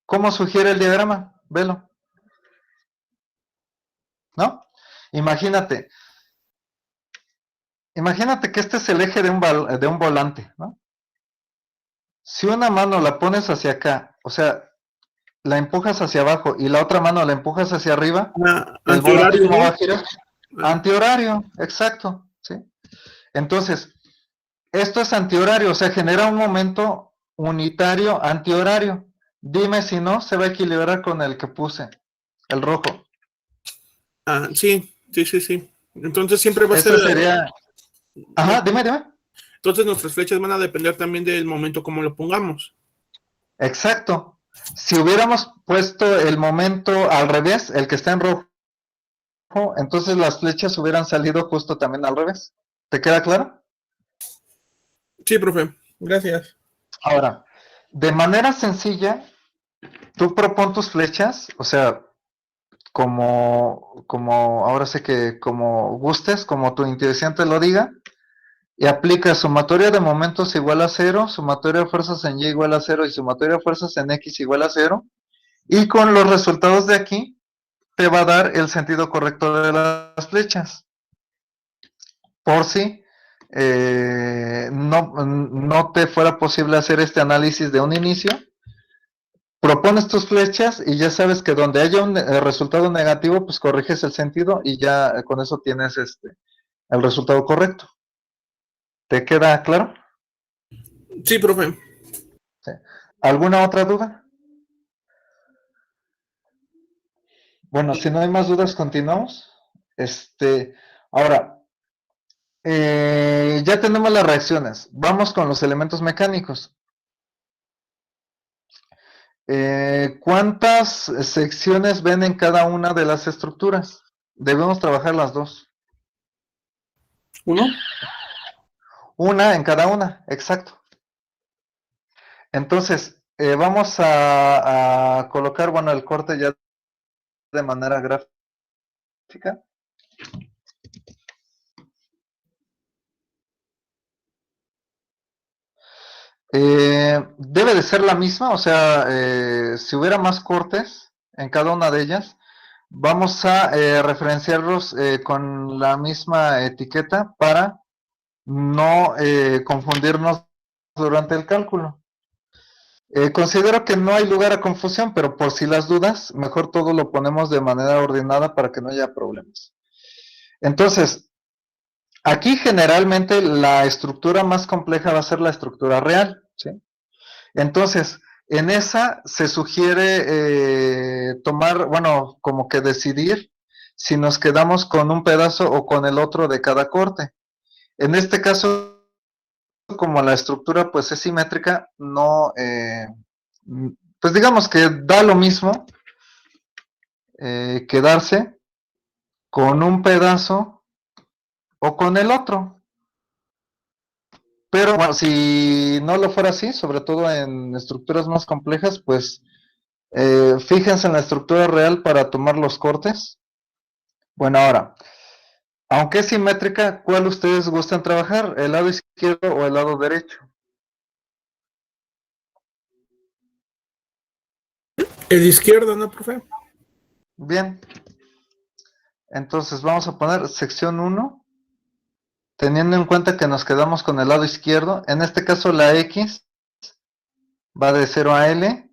¿Cómo sugiere el diagrama? Velo. ¿No? Imagínate. Imagínate que este es el eje de un volante, ¿no? Si una mano la pones hacia acá, o sea, la empujas hacia abajo y la otra mano la empujas hacia arriba, el volante Antihorario, ¿cómo ¿no? va a girar? Antihorario, exacto, ¿sí? Entonces, esto es antihorario, o sea, genera un momento unitario antihorario. Dime si no, se va a equilibrar con el que puse, el rojo. Sí. Entonces siempre va a ser. Ese sería... Ajá, dime. Entonces nuestras flechas van a depender también del momento como lo pongamos. Exacto. Si hubiéramos puesto el momento al revés, el que está en rojo, entonces las flechas hubieran salido justo también al revés. ¿Te queda claro? Sí, profe. Gracias. Ahora, de manera sencilla, tú propon tus flechas, o sea, ahora sé que como gustes, como tu intuición te lo diga, y aplica sumatoria de momentos igual a 0, sumatoria de fuerzas en Y igual a 0 y sumatoria de fuerzas en X igual a 0, y con los resultados de aquí te va a dar el sentido correcto de las flechas. Por si no te fuera posible hacer este análisis de un inicio, propones tus flechas y ya sabes que donde haya un resultado negativo, pues corriges el sentido y ya con eso tienes el resultado correcto. ¿Te queda claro? Sí, profe. Sí. ¿Alguna otra duda? Bueno, si no hay más dudas, continuamos. Ahora, Ya tenemos las reacciones. Vamos con los elementos mecánicos. ¿Cuántas secciones ven en cada una de las estructuras? Debemos trabajar las dos. ¿Uno? Una en cada una, exacto. Entonces, vamos a colocar, bueno, el corte ya de manera gráfica. Debe de ser la misma, o sea, si hubiera más cortes en cada una de ellas, vamos a referenciarlos con la misma etiqueta para no confundirnos durante el cálculo. Considero que no hay lugar a confusión, pero por si las dudas, mejor todo lo ponemos de manera ordenada para que no haya problemas. Entonces, aquí generalmente la estructura más compleja va a ser la estructura real, ¿sí? Entonces, en esa se sugiere tomar, bueno, como que decidir si nos quedamos con un pedazo o con el otro de cada corte. En este caso, como la estructura pues es simétrica, no, pues digamos que da lo mismo quedarse con un pedazo o con el otro. Pero bueno, si no lo fuera así, sobre todo en estructuras más complejas, pues fíjense en la estructura real para tomar los cortes. Bueno, ahora, aunque es simétrica, ¿cuál ustedes gustan trabajar? ¿El lado izquierdo o el lado derecho? El izquierdo, ¿no, profe? Bien, entonces vamos a poner sección 1, teniendo en cuenta que nos quedamos con el lado izquierdo. En este caso la X va de 0 a L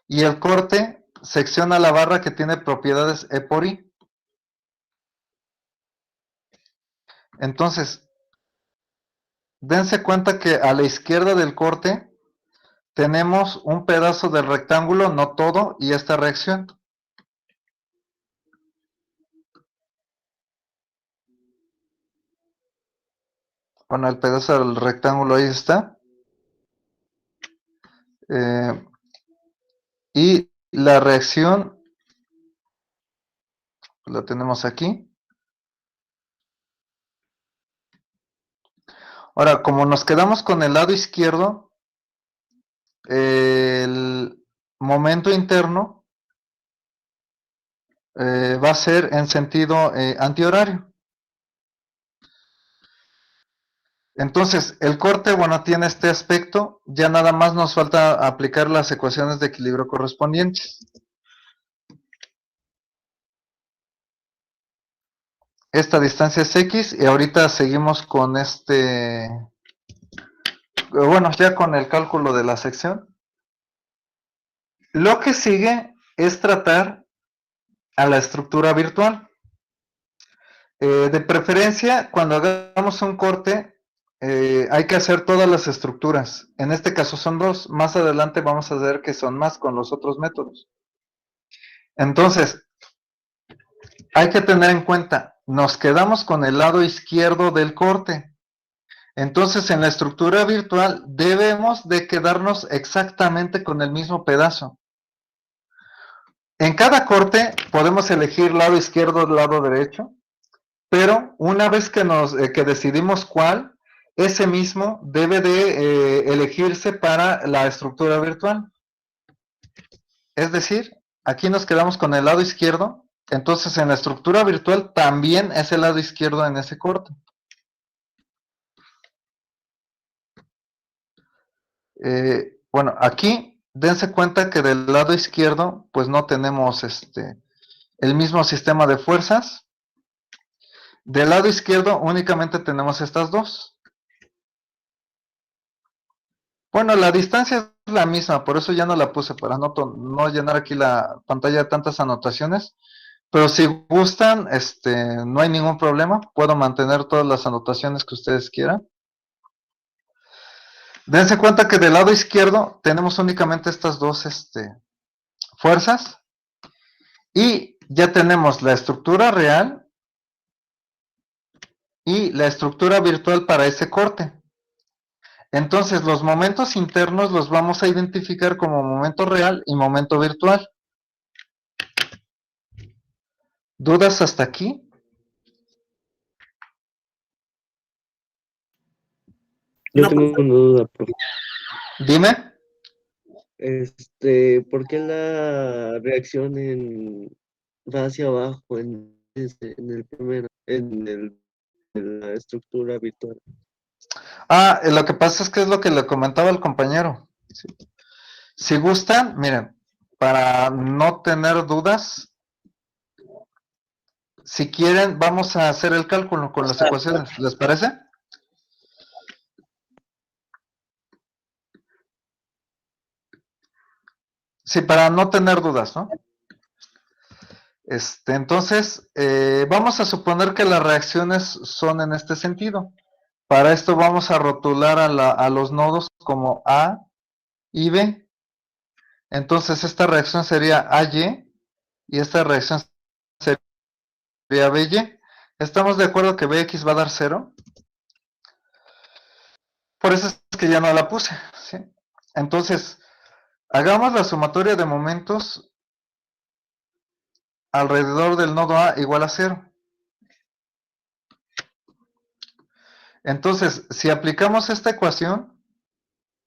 y el corte secciona la barra que tiene propiedades E por I. Entonces, dense cuenta que a la izquierda del corte tenemos un pedazo del rectángulo, no todo, y esta reacción. Bueno, el pedazo del rectángulo ahí está. Y la reacción la tenemos aquí. Ahora, como nos quedamos con el lado izquierdo, el momento interno va a ser en sentido antihorario. Entonces, el corte, bueno, tiene este aspecto, ya nada más nos falta aplicar las ecuaciones de equilibrio correspondientes. Esta distancia es X y ahorita seguimos con bueno, ya con el cálculo de la sección. Lo que sigue es tratar a la estructura virtual. De preferencia, cuando hagamos un corte, hay que hacer todas las estructuras. En este caso son dos. Más adelante vamos a ver que son más con los otros métodos. Entonces, hay que tener en cuenta, nos quedamos con el lado izquierdo del corte. Entonces, en la estructura virtual debemos de quedarnos exactamente con el mismo pedazo. En cada corte podemos elegir lado izquierdo o lado derecho, pero una vez que decidimos cuál, ese mismo debe de elegirse para la estructura virtual. Es decir, aquí nos quedamos con el lado izquierdo, entonces en la estructura virtual también es el lado izquierdo en ese corte. Bueno, aquí dense cuenta que del lado izquierdo pues no tenemos el mismo sistema de fuerzas. Del lado izquierdo únicamente tenemos estas dos. Bueno, la distancia es la misma, por eso ya no la puse, para no llenar aquí la pantalla de tantas anotaciones. Pero si gustan, no hay ningún problema. Puedo mantener todas las anotaciones que ustedes quieran. Dense cuenta que del lado izquierdo tenemos únicamente estas dos fuerzas. Y ya tenemos la estructura real y la estructura virtual para ese corte. Entonces, los momentos internos los vamos a identificar como momento real y momento virtual. ¿Dudas hasta aquí? Yo No, tengo una duda, profe. Dime. ¿Por qué la reacción va hacia abajo en el primero, en la estructura virtual? Lo que pasa es que es lo que le comentaba el compañero. Sí. Si gustan, miren, para no tener dudas, si quieren, vamos a hacer el cálculo con las ecuaciones. ¿Les parece? Sí, para no tener dudas, ¿no? Entonces, vamos a suponer que las reacciones son en este sentido. Para esto vamos a rotular a los nodos como A y B. Entonces, esta reacción sería AY y esta reacción sería BY. ¿Estamos de acuerdo que BX va a dar 0? Por eso es que ya no la puse, ¿sí? Entonces, hagamos la sumatoria de momentos alrededor del nodo A igual a 0. Entonces, si aplicamos esta ecuación,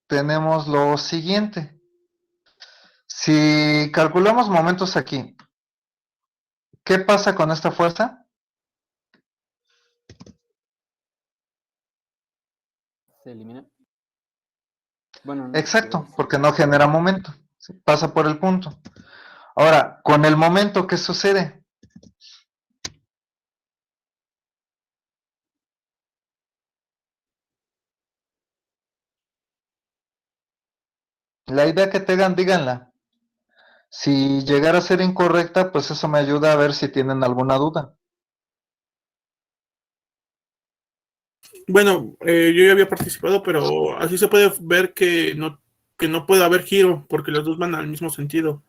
tenemos lo siguiente. Si calculamos momentos aquí, ¿qué pasa con esta fuerza? Se elimina. Bueno, no, Exacto, porque no genera momento, ¿sí? Pasa por el punto. Ahora, con el momento, ¿qué sucede? La idea que tengan, díganla. Si llegara a ser incorrecta, pues eso me ayuda a ver si tienen alguna duda. bueno, yo ya había participado, pero así se puede ver que no puede haber giro, porque los dos van al mismo sentido.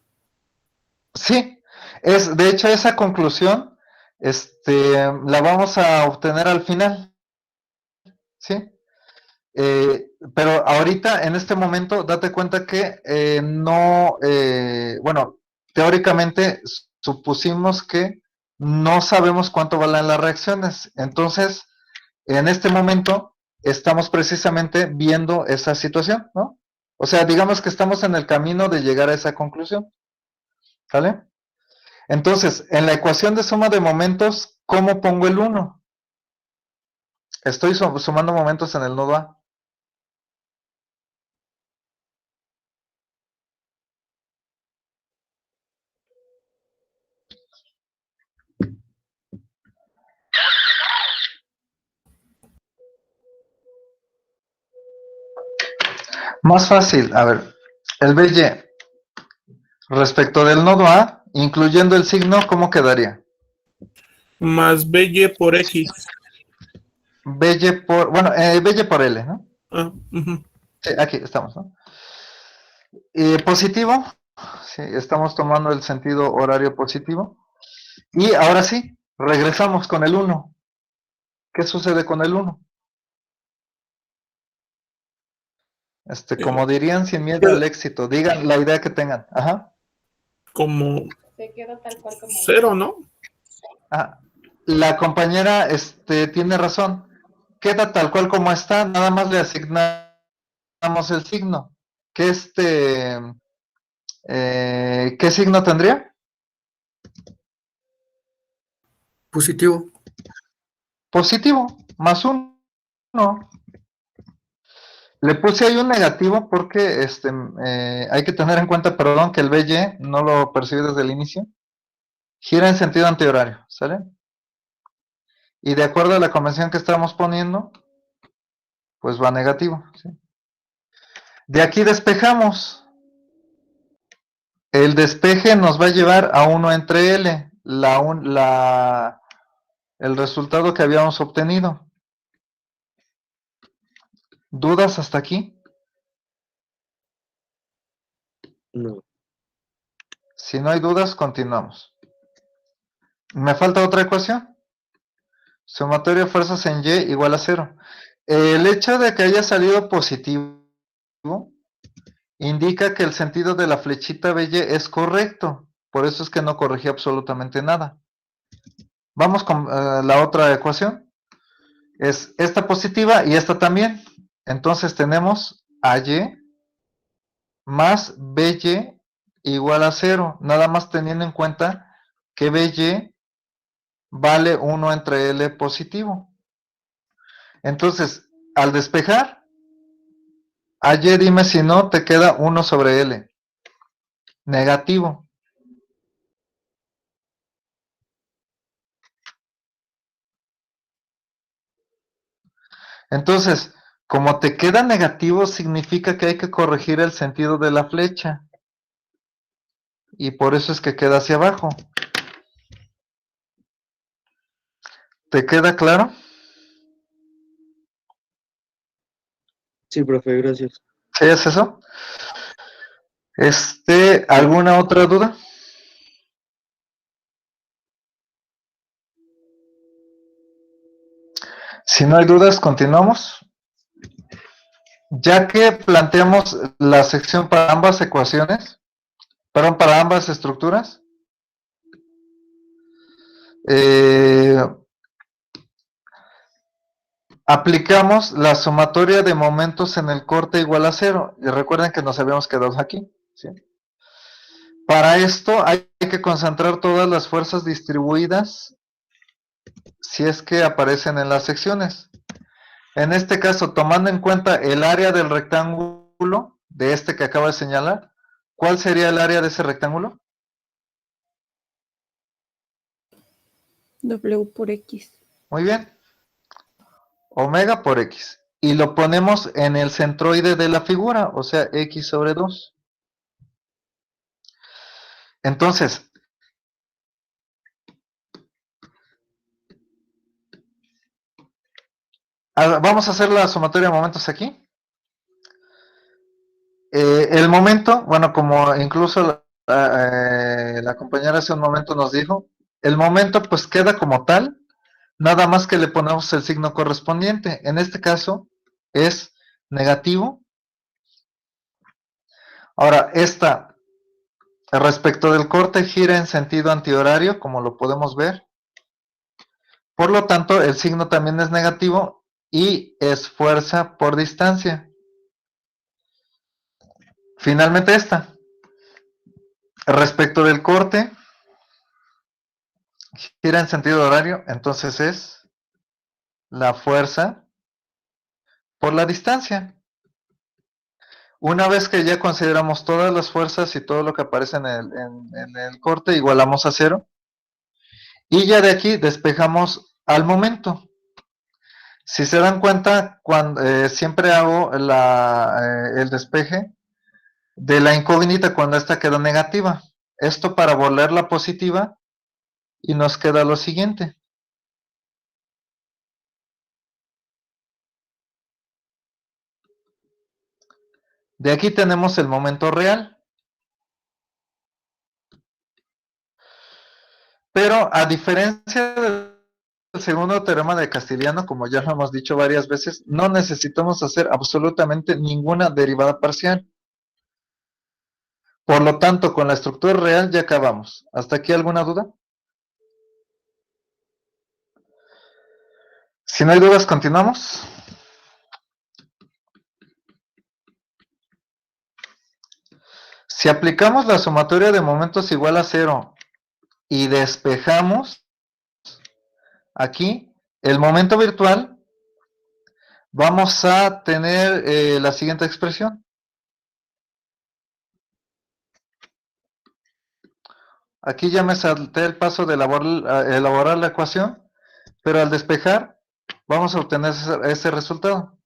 Sí, de hecho esa conclusión, la vamos a obtener al final, ¿sí? Pero ahorita, en este momento, date cuenta que no, bueno, teóricamente supusimos que no sabemos cuánto valen las reacciones. Entonces, en este momento, estamos precisamente viendo esa situación, ¿no? O sea, digamos que estamos en el camino de llegar a esa conclusión, ¿sale? Entonces, en la ecuación de suma de momentos, ¿cómo pongo el 1? Estoy sumando momentos en el nodo A. Más fácil, a ver, el BY respecto del nodo A, incluyendo el signo, ¿cómo quedaría? Más BY por X. BY por, bueno, BY por L, ¿no? Ujú. Sí, aquí estamos, ¿no? Positivo, sí, estamos tomando el sentido horario positivo. Y ahora sí, regresamos con el 1. ¿Qué sucede con el 1? Como dirían, sin miedo al éxito, digan la idea que tengan. Ajá. Como Se queda tal cual como. cero, ¿no? Ah, la compañera tiene razón. Queda tal cual como está, nada más le asignamos el signo. ¿Qué qué signo tendría? Positivo. Positivo, más 1. Le puse ahí un negativo porque hay que tener en cuenta, perdón, que el BY no lo percibí desde el inicio. Gira en sentido antihorario, ¿sale? Y de acuerdo a la convención que estamos poniendo, pues va negativo, ¿sí? De aquí despejamos. El despeje nos va a llevar a 1 entre L, el resultado que habíamos obtenido. ¿Dudas hasta aquí? No. Si no hay dudas, continuamos. ¿Me falta otra ecuación? Sumatoria de fuerzas en Y igual a 0. El hecho de que haya salido positivo indica que el sentido de la flechita BY es correcto. Por eso es que no corregí absolutamente nada. Vamos con la otra ecuación. Es esta positiva y esta también. Entonces tenemos AY más BY igual a 0. Nada más teniendo en cuenta que BY vale 1 entre L positivo. Entonces, al despejar, AY dime si no te queda 1 sobre L. Negativo. Entonces, como te queda negativo, significa que hay que corregir el sentido de la flecha. Y por eso es que queda hacia abajo. ¿Te queda claro? Sí, profe, gracias. ¿Sí es eso? ¿Alguna otra duda? Si no hay dudas, continuamos. Ya que planteamos la sección para ambas ecuaciones, perdón, para ambas estructuras, aplicamos la sumatoria de momentos en el corte igual a 0. Y recuerden que nos habíamos quedado aquí, ¿sí? Para esto hay que concentrar todas las fuerzas distribuidas si es que aparecen en las secciones. En este caso, tomando en cuenta el área del rectángulo, de este que acabo de señalar, ¿cuál sería el área de ese rectángulo? W por X. Muy bien. Omega por X. Y lo ponemos en el centroide de la figura, o sea, X sobre 2. Entonces, vamos a hacer la sumatoria de momentos aquí. El momento, bueno, como incluso la compañera hace un momento nos dijo, el momento pues queda como tal, nada más que le ponemos el signo correspondiente. En este caso es negativo. Ahora, esta respecto del corte gira en sentido antihorario, como lo podemos ver. Por lo tanto, el signo también es negativo y es fuerza por distancia. Finalmente esta. Respecto del corte, gira en sentido horario, entonces es la fuerza por la distancia. Una vez que ya consideramos todas las fuerzas y todo lo que aparece en el corte, igualamos a 0. Y ya de aquí despejamos al momento. Si se dan cuenta, siempre hago el despeje de la incógnita cuando esta queda negativa. Esto para volverla positiva y nos queda lo siguiente. De aquí tenemos el momento real. Pero a diferencia del segundo teorema de Castigliano, como ya lo hemos dicho varias veces, no necesitamos hacer absolutamente ninguna derivada parcial. Por lo tanto, con la estructura real ya acabamos. ¿Hasta aquí alguna duda? Si no hay dudas, continuamos. Si aplicamos la sumatoria de momentos igual a 0 y despejamos aquí el momento virtual, vamos a tener la siguiente expresión. Aquí ya me salté el paso de elaborar la ecuación, pero al despejar vamos a obtener ese resultado.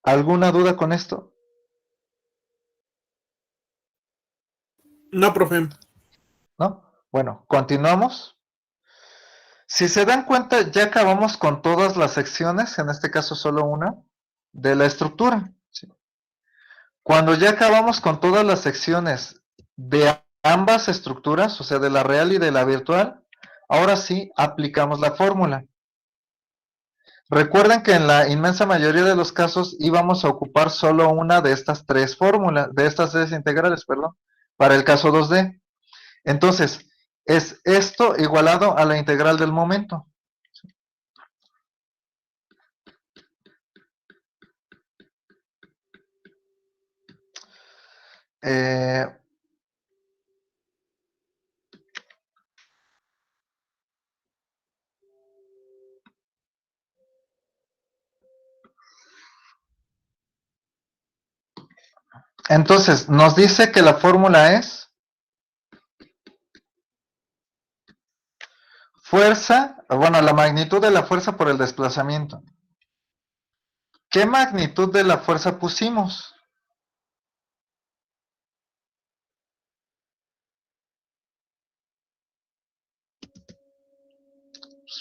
¿Alguna duda con esto? No, profe. ¿No? Bueno, continuamos. Si se dan cuenta, ya acabamos con todas las secciones, en este caso solo una, de la estructura. ¿Sí? Cuando ya acabamos con todas las secciones de ambas estructuras, o sea, de la real y de la virtual, Ahora sí, aplicamos la fórmula. Recuerden que en la inmensa mayoría de los casos íbamos a ocupar solo una de estas tres fórmulas, de estas tres integrales, perdón, para el caso 2D. Entonces, es esto igualado a la integral del momento. Eh, entonces, nos dice que la fórmula es fuerza, bueno, la magnitud de la fuerza por el desplazamiento. ¿Qué magnitud de la fuerza pusimos?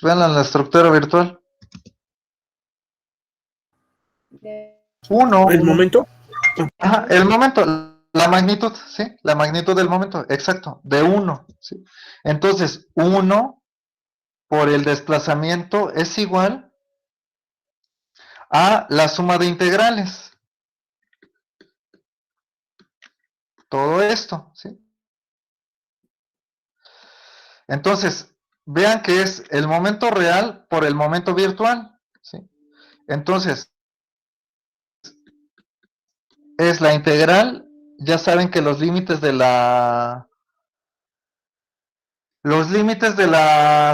Pues vean en la estructura virtual. 1. El momento. Ajá, el momento, la magnitud, ¿sí? La magnitud del momento, exacto, de 1, ¿sí? Entonces, 1 por el desplazamiento es igual a la suma de integrales. Todo esto, ¿sí? Entonces, vean que es el momento real por el momento virtual, ¿sí? Entonces, es la integral, ya saben que los límites de la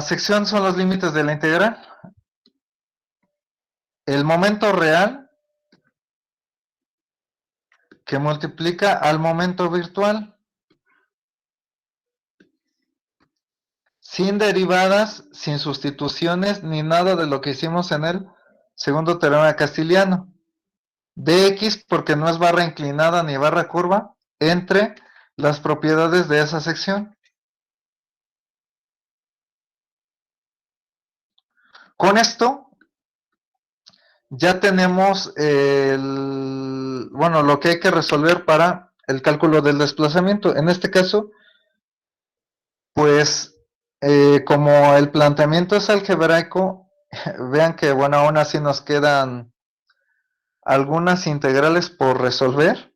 sección son los límites de la integral. El momento real que multiplica al momento virtual. Sin derivadas, sin sustituciones, ni nada de lo que hicimos en el segundo teorema castiliano. Dx, porque no es barra inclinada ni barra curva, entre las propiedades de esa sección. Con esto, ya tenemos lo que hay que resolver para el cálculo del desplazamiento. En este caso, pues, como el planteamiento es algebraico, vean que, bueno, aún así nos quedan algunas integrales por resolver.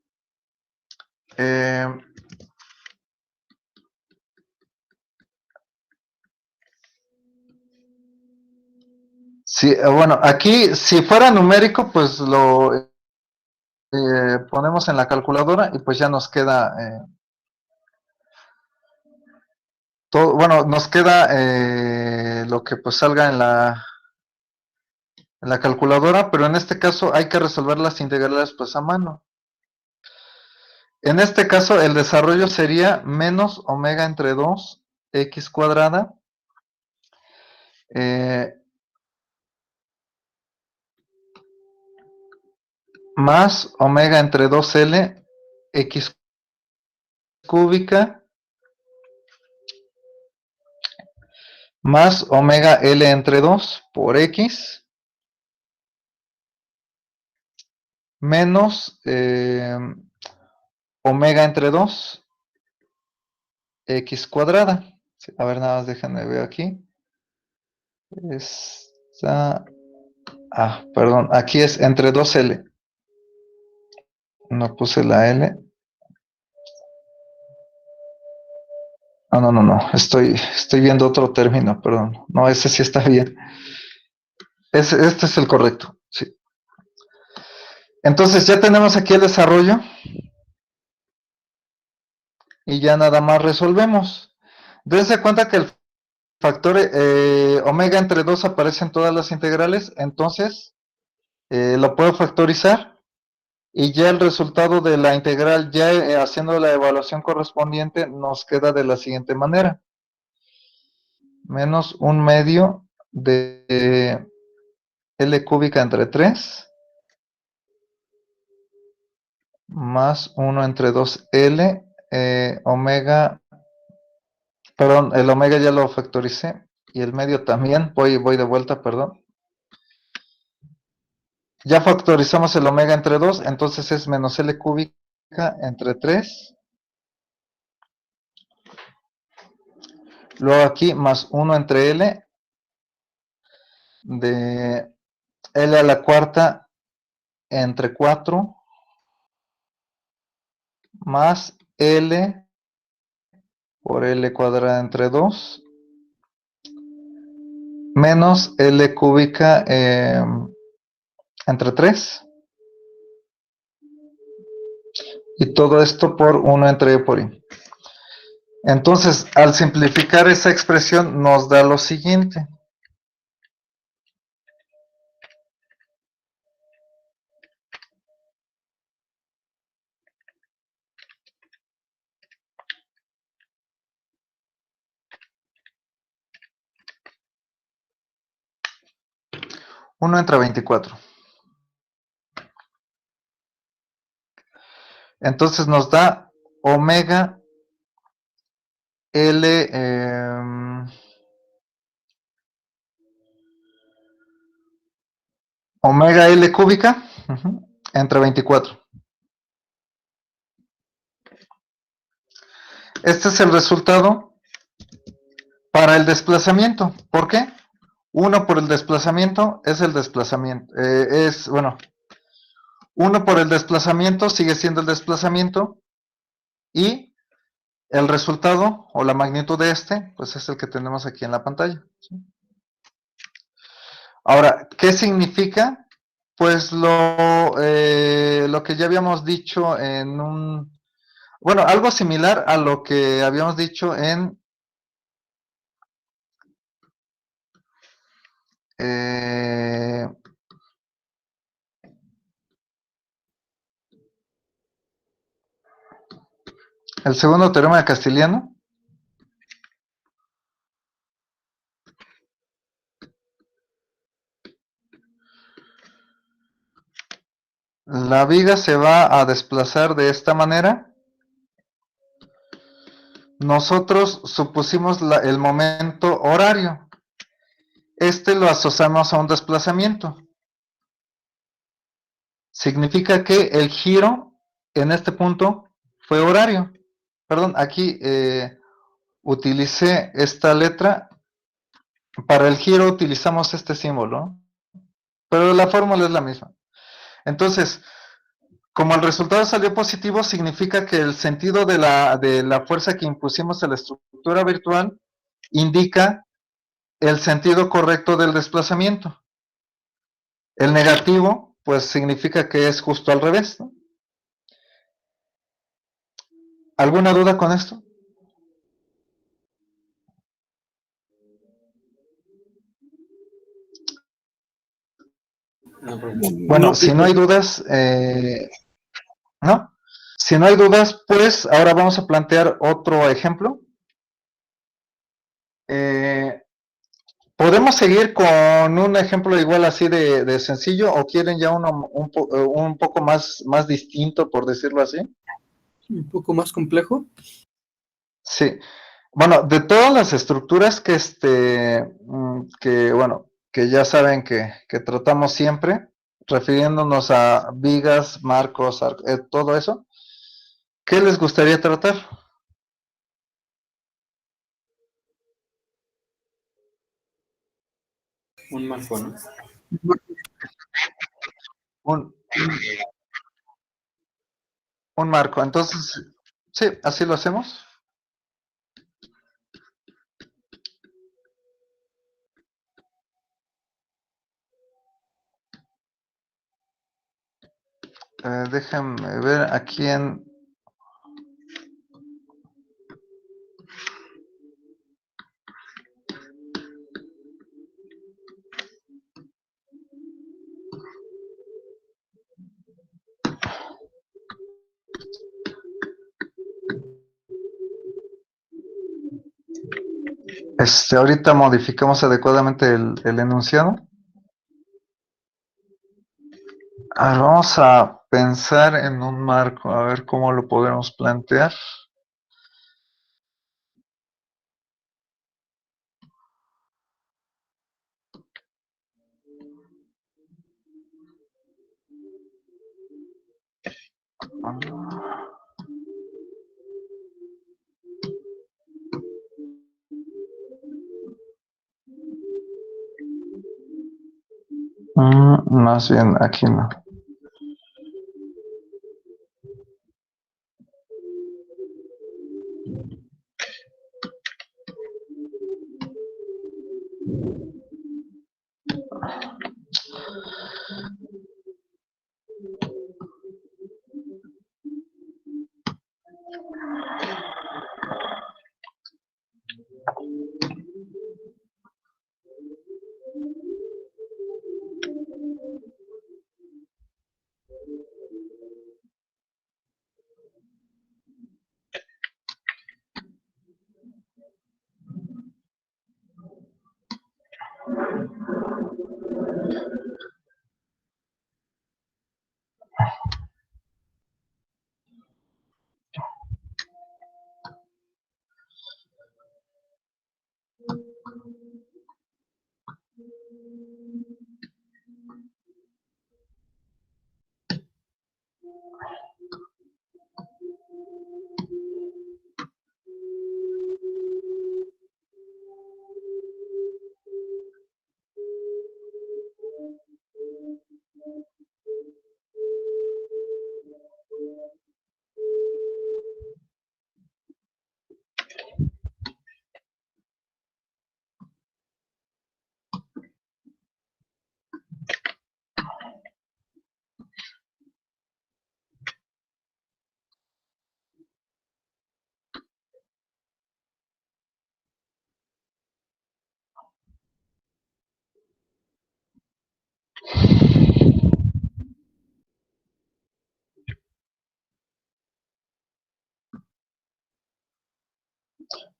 Sí, bueno, aquí si fuera numérico, pues lo ponemos en la calculadora y pues ya nos queda todo, bueno, nos queda lo que pues salga en la calculadora, pero en este caso hay que resolver las integrales pues a mano. En este caso el desarrollo sería menos omega entre 2 x cuadrada más omega entre 2L x cúbica más omega L entre 2 por x menos omega entre 2 x cuadrada. Sí, a ver, nada más déjenme ver aquí. Perdón, aquí es entre 2L. No puse la L. No. Estoy viendo otro término, perdón. No, ese sí está bien. Este es el correcto, sí. Entonces ya tenemos aquí el desarrollo. Y ya nada más resolvemos. Dense cuenta que el factor omega entre 2 aparece en todas las integrales, entonces lo puedo factorizar y ya el resultado de la integral, ya haciendo la evaluación correspondiente, nos queda de la siguiente manera. Menos 1/2 de L cúbica entre 3 más 1 entre 2L omega, perdón, el omega ya lo factoricé y el medio también, voy de vuelta, perdón. Ya factorizamos el omega entre 2, entonces es menos L cúbica entre 3 Luego aquí más 1 entre L de L a la cuarta entre 4 más L por L cuadrada entre 2 menos L cúbica entre 3 y todo esto por 1 entre E por I. Entonces, al simplificar esa expresión nos da lo siguiente. Uno entre 24. Entonces nos da omega L omega L cúbica entre 24. Este es el resultado para el desplazamiento. ¿Por qué? 1 por el desplazamiento es el desplazamiento. Bueno, 1 por el desplazamiento sigue siendo el desplazamiento y el resultado o la magnitud de este, pues es el que tenemos aquí en la pantalla. ¿Sí? Ahora, ¿qué significa? Pues lo que ya habíamos dicho en un... Bueno, algo similar a lo que habíamos dicho en... el segundo teorema de Castiliano. La viga se va a desplazar de esta manera. Nosotros supusimos el momento horario. Este lo asociamos a un desplazamiento. Significa que el giro en este punto fue horario. Perdón, aquí utilicé esta letra. Para el giro utilizamos este símbolo, pero la fórmula es la misma. Entonces, como el resultado salió positivo, significa que el sentido de la fuerza que impusimos a la estructura virtual indica el sentido correcto del desplazamiento. El negativo, pues significa que es justo al revés, ¿no? ¿Alguna duda con esto? Bueno, No, si no hay dudas, ¿no? Si no hay dudas, pues ahora vamos a plantear otro ejemplo. ¿Podemos seguir con un ejemplo igual así de sencillo o quieren ya uno un poco más distinto, por decirlo así? Un poco más complejo. Sí. Bueno, de todas las estructuras que ya saben que tratamos siempre, refiriéndonos a vigas, marcos, todo eso, ¿qué les gustaría tratar? Un marco, ¿no? Un, un marco. Entonces, sí, así lo hacemos. Déjenme ver aquí en... ahorita modificamos adecuadamente el enunciado. A ver, vamos a pensar en un marco, a ver cómo lo podemos plantear. Más bien aquí no.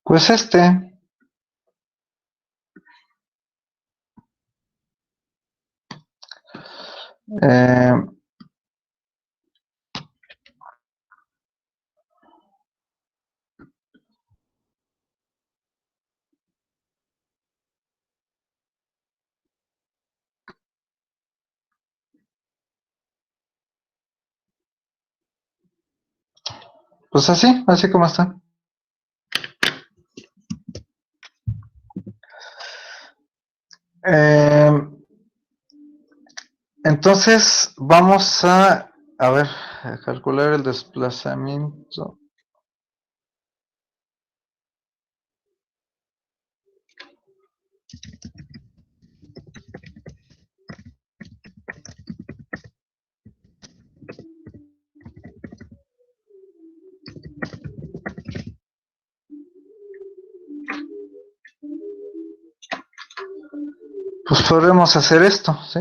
Pues eh, pues así como está. Eh, entonces vamos a ver, a calcular el desplazamiento. Pues podremos hacer esto, ¿sí?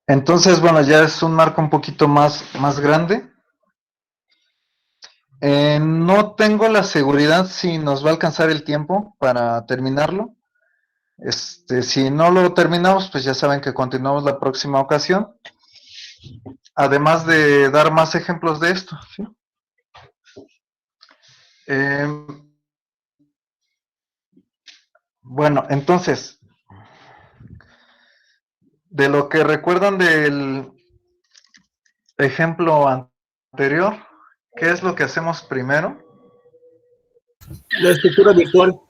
Entonces, bueno, ya es un marco un poquito más grande. No tengo la seguridad si nos va a alcanzar el tiempo para terminarlo. Si no lo terminamos, pues ya saben que continuamos la próxima ocasión. Además de dar más ejemplos de esto, ¿sí? Bueno, entonces, de lo que recuerdan del ejemplo anterior, ¿qué es lo que hacemos primero? La estructura virtual.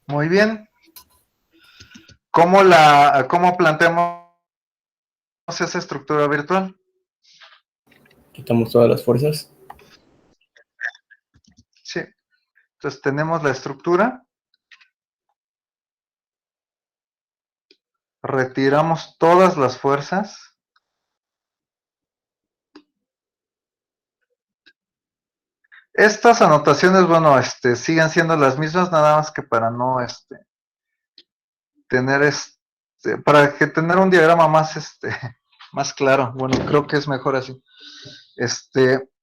Muy bien. ¿Cómo planteamos esa estructura virtual? Quitamos todas las fuerzas. Sí. Entonces tenemos la estructura. Retiramos todas las fuerzas. Estas anotaciones, bueno, siguen siendo las mismas, nada más que para no, tener para que tener un diagrama más, más claro. Bueno, creo que es mejor así.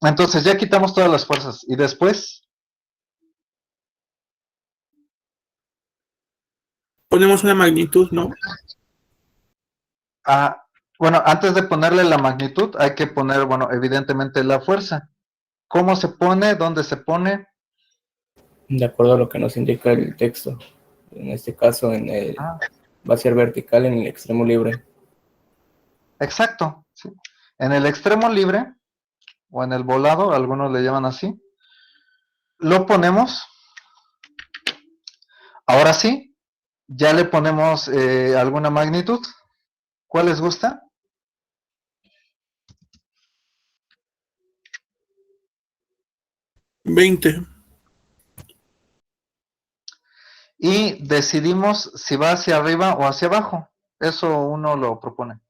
Entonces ya quitamos todas las fuerzas y después Ponemos una magnitud, ¿no? bueno, antes de ponerle la magnitud hay que poner, bueno, evidentemente la fuerza. ¿Cómo se pone? ¿Dónde se pone? De acuerdo a lo que nos indica el texto. En este caso, va a ser vertical en el extremo libre. Exacto, ¿sí? En el extremo libre o en el volado, algunos le llaman así, lo ponemos. Ahora sí, Ya le ponemos alguna magnitud. ¿Cuál les gusta? ¿20? Y decidimos si va hacia arriba o hacia abajo. Eso uno lo propone.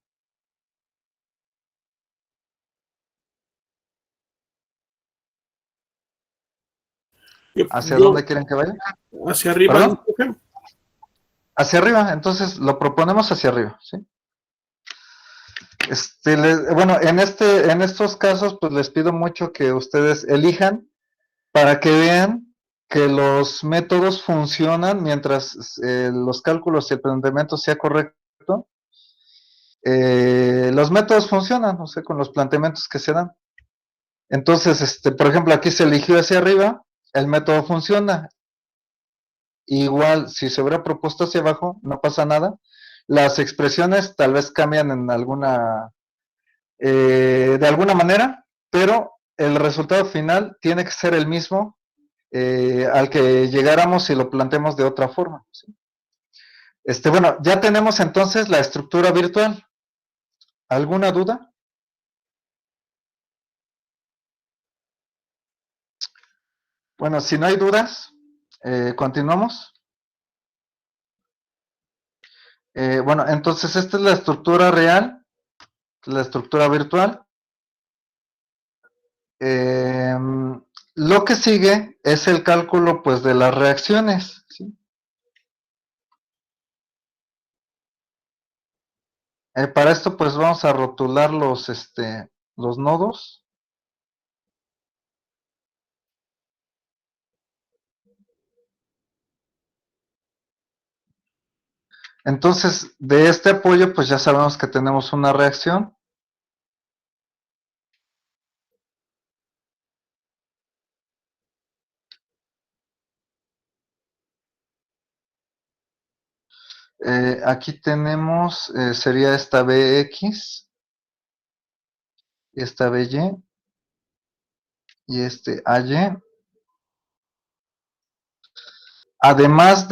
¿Hacia dónde quieren que vaya? Hacia arriba. ¿Perdón? Hacia arriba, entonces lo proponemos hacia arriba, ¿sí? Bueno, en estos casos, pues les pido mucho que ustedes elijan para que vean que los métodos funcionan mientras los cálculos y el planteamiento sea correcto. Los métodos funcionan, no sé, con los planteamientos que se dan. Entonces, por ejemplo, aquí se eligió hacia arriba, el método funciona. Igual, si se hubiera propuesto hacia abajo, no pasa nada. Las expresiones tal vez cambian en de alguna manera, pero el resultado final tiene que ser el mismo al que llegáramos si lo planteamos de otra forma. ¿Sí? Bueno, ya tenemos entonces la estructura virtual. ¿Alguna duda? Bueno, si no hay dudas, continuamos. Bueno, entonces esta es la estructura real, la estructura virtual. Lo que sigue es el cálculo pues de las reacciones, ¿sí? Para esto pues vamos a rotular los nodos. Entonces, de este apoyo pues ya sabemos que tenemos una reacción. Aquí tenemos, sería esta BX, esta BY y este AY. Además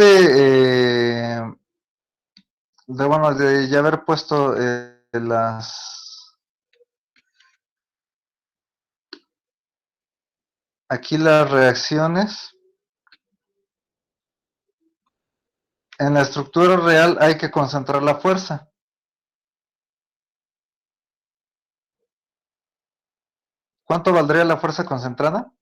bueno, de ya haber puesto aquí las reacciones, en la estructura real hay que concentrar la fuerza. ¿Cuánto valdría la fuerza concentrada?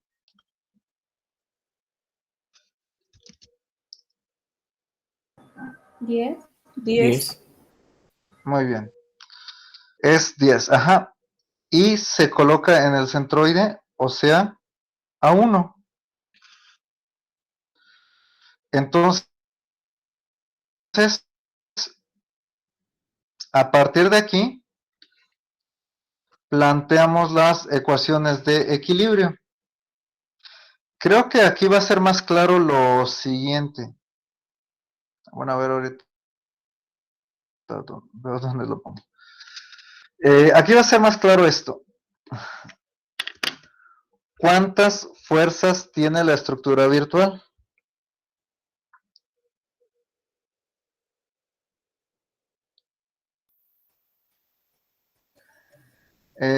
10. 10. Muy bien. Es 10, ajá. Y se coloca en el centroide, o sea, a 1. Entonces, a partir de aquí, planteamos las ecuaciones de equilibrio. Creo que aquí va a ser más claro lo siguiente. Bueno, a ver ahorita. Veo dónde lo pongo. Aquí va a ser más claro esto. ¿Cuántas fuerzas tiene la estructura virtual?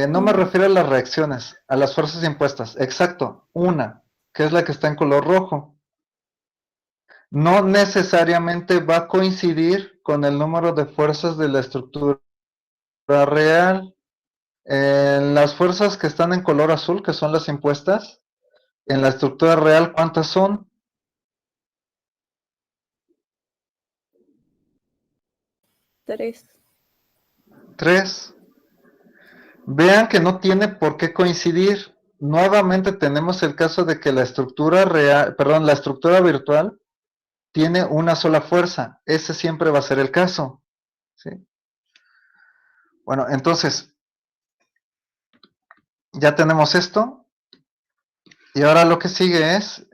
No me refiero a las reacciones, a las fuerzas impuestas. Exacto, una, que es la que está en color rojo. No necesariamente va a coincidir con el número de fuerzas de la estructura real. Las fuerzas que están en color azul, que son las impuestas, en la estructura real, ¿cuántas son? 3. 3. Vean que no tiene por qué coincidir. Nuevamente tenemos el caso de que la estructura real, perdón, la estructura virtual tiene una sola fuerza. Ese siempre va a ser el caso. ¿Sí? Bueno, entonces, ya tenemos esto. Y ahora lo que sigue es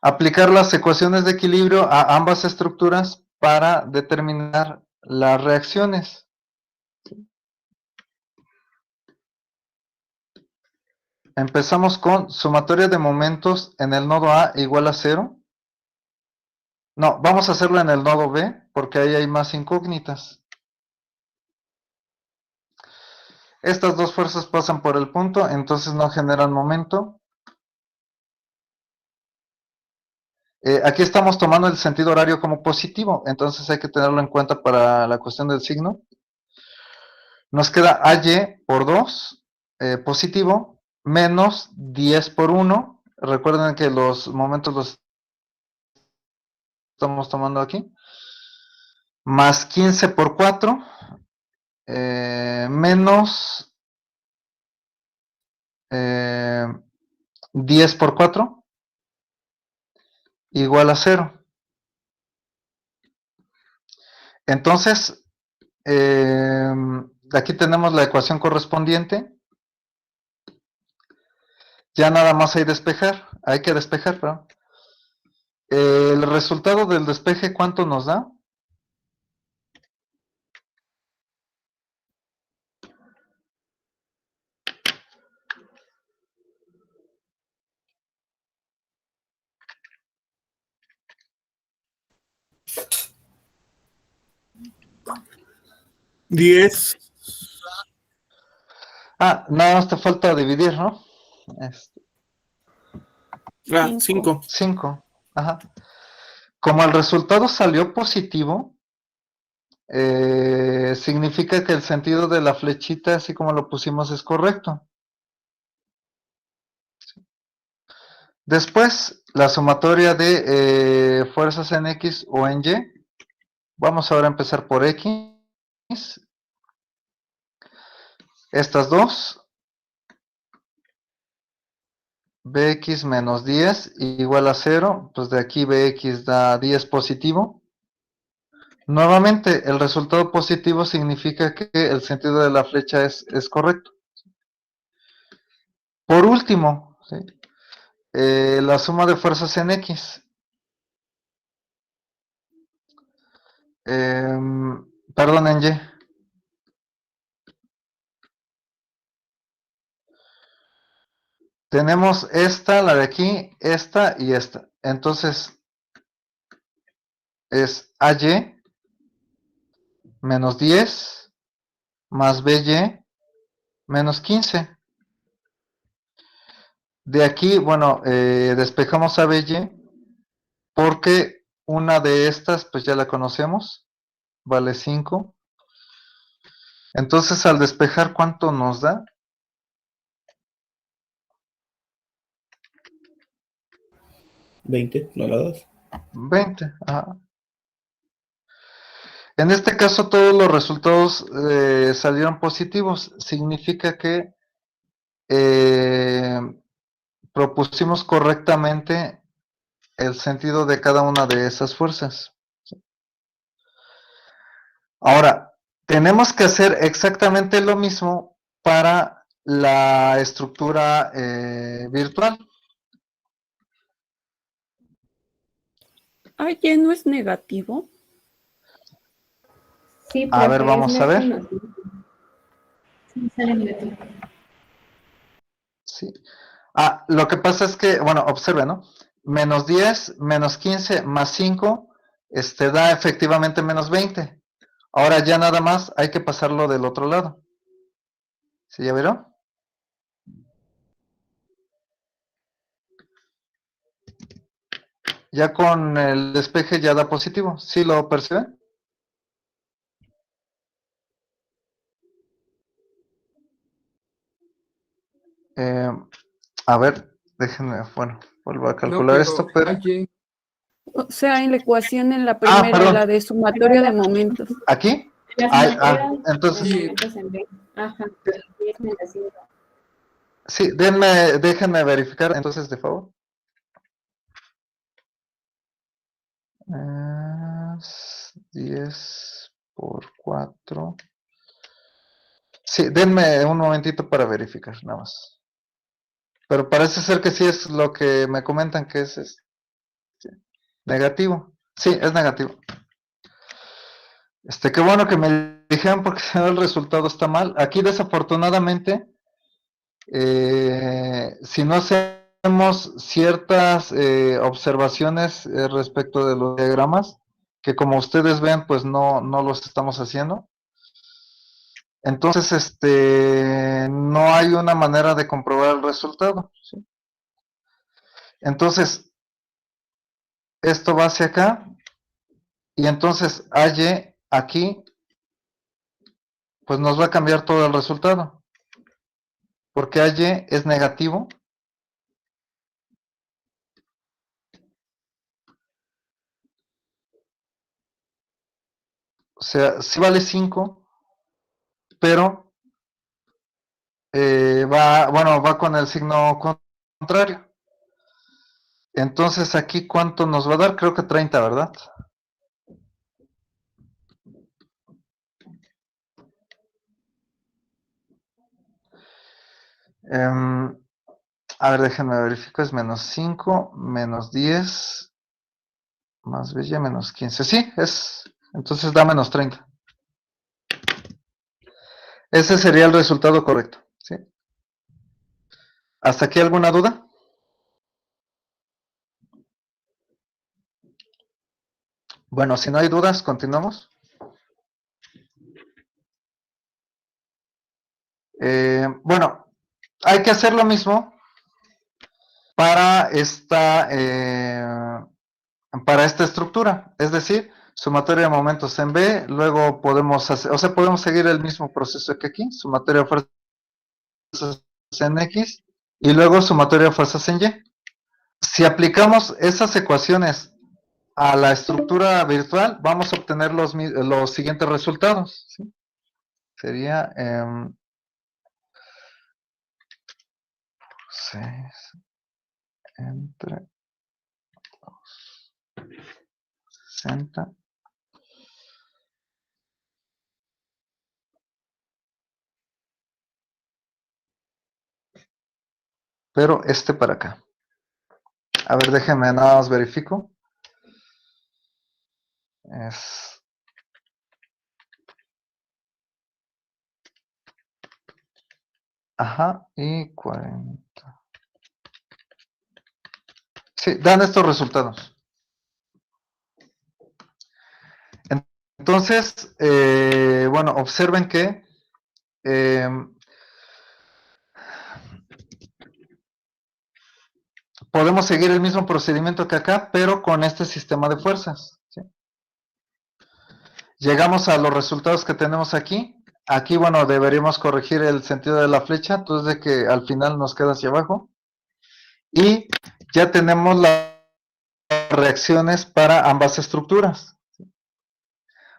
aplicar las ecuaciones de equilibrio a ambas estructuras para determinar las reacciones. Empezamos con sumatoria de momentos en el nodo A igual a 0. No, vamos a hacerlo en el nodo B, porque ahí hay más incógnitas. Estas dos fuerzas pasan por el punto, entonces no generan momento. Aquí estamos tomando el sentido horario como positivo, entonces hay que tenerlo en cuenta para la cuestión del signo. Nos queda AY por 2, positivo, menos 10 por 1. Recuerden que los momentos los estamos tomando aquí. Más 15 por 4, menos 10 por 4, igual a 0. Entonces, aquí tenemos la ecuación correspondiente. Ya nada más hay que despejar, perdón. El resultado del despeje, ¿cuánto nos da? ¿10? Nada más te falta dividir, ¿no? 5. 5. Ajá. Como el resultado salió positivo, significa que el sentido de la flechita, así como lo pusimos, es correcto. Después, la sumatoria de fuerzas en X o en Y. Vamos ahora a empezar por X. Estas dos. Bx menos 10 igual a 0. Pues de aquí Bx da 10 positivo. Nuevamente, el resultado positivo significa que el sentido de la flecha es correcto. Por último, ¿sí? La suma de fuerzas en X. Perdón, en Y. Tenemos esta, la de aquí, esta y esta. Entonces, es AY menos 10 más BY menos 15. De aquí, bueno, despejamos a BY porque una de estas, pues ya la conocemos, vale 5. Entonces, al despejar, ¿cuánto nos da? 20, ¿no la das? 20. Ajá. En este caso, todos los resultados salieron positivos. Significa que propusimos correctamente el sentido de cada una de esas fuerzas. Ahora, tenemos que hacer exactamente lo mismo para la estructura virtual. ¿Y no es negativo? Sí, A ver, profe, vamos a ver. negativo. Sí, sale negativo. Sí. Lo que pasa es que, bueno, observe, ¿no? Menos 10, menos 15, más 5, da efectivamente menos 20. Ahora ya nada más hay que pasarlo del otro lado. ¿Sí ya vieron? Ya con el despeje ya da positivo. ¿Sí lo perciben? A ver, déjenme, bueno, vuelvo a calcular esto, pero... O sea, en la ecuación en la primera, perdón. la de sumatorio de momentos. ¿Aquí? Entonces... Ajá, pero 10 menos 5. Sí, déjenme verificar entonces, de favor. 10 por 4. Sí, denme un momentito para verificar, nada más. Pero parece ser que sí es lo que me comentan que es negativo. Sí, es negativo. Qué bueno que me dijeron porque si no el resultado está mal. Aquí desafortunadamente, si no se tenemos ciertas observaciones respecto de los diagramas, que como ustedes ven, pues no los estamos haciendo. Entonces, no hay una manera de comprobar el resultado, ¿sí? Entonces, esto va hacia acá, y entonces AY aquí, pues nos va a cambiar todo el resultado, porque AY es negativo. O sea, sí vale 5, pero va con el signo contrario. Entonces aquí, ¿cuánto nos va a dar? Creo que 30, ¿verdad? A ver, déjenme verificar, es menos 5, menos 10, más bella, menos 15. Sí, entonces da menos 30. Ese sería el resultado correcto, ¿sí? ¿Hasta aquí alguna duda? Bueno, si no hay dudas, continuamos. Bueno, hay que hacer lo mismo para esta estructura, es decir, sumatoria de momentos en B, luego podemos hacer, o sea, podemos seguir el mismo proceso que aquí, sumatoria de fuerzas en X, y luego sumatoria de fuerzas en Y. Si aplicamos esas ecuaciones a la estructura virtual, vamos a obtener los siguientes resultados, ¿sí? Sería 6 entre 60. Pero para acá. A ver, déjenme nada más verifico. Ajá, y 40. Sí, dan estos resultados. Entonces, bueno, observen que podemos seguir el mismo procedimiento que acá, pero con este sistema de fuerzas, ¿sí? Llegamos a los resultados que tenemos aquí. Aquí, bueno, deberíamos corregir el sentido de la flecha, entonces de que al final nos queda hacia abajo. Y ya tenemos las reacciones para ambas estructuras.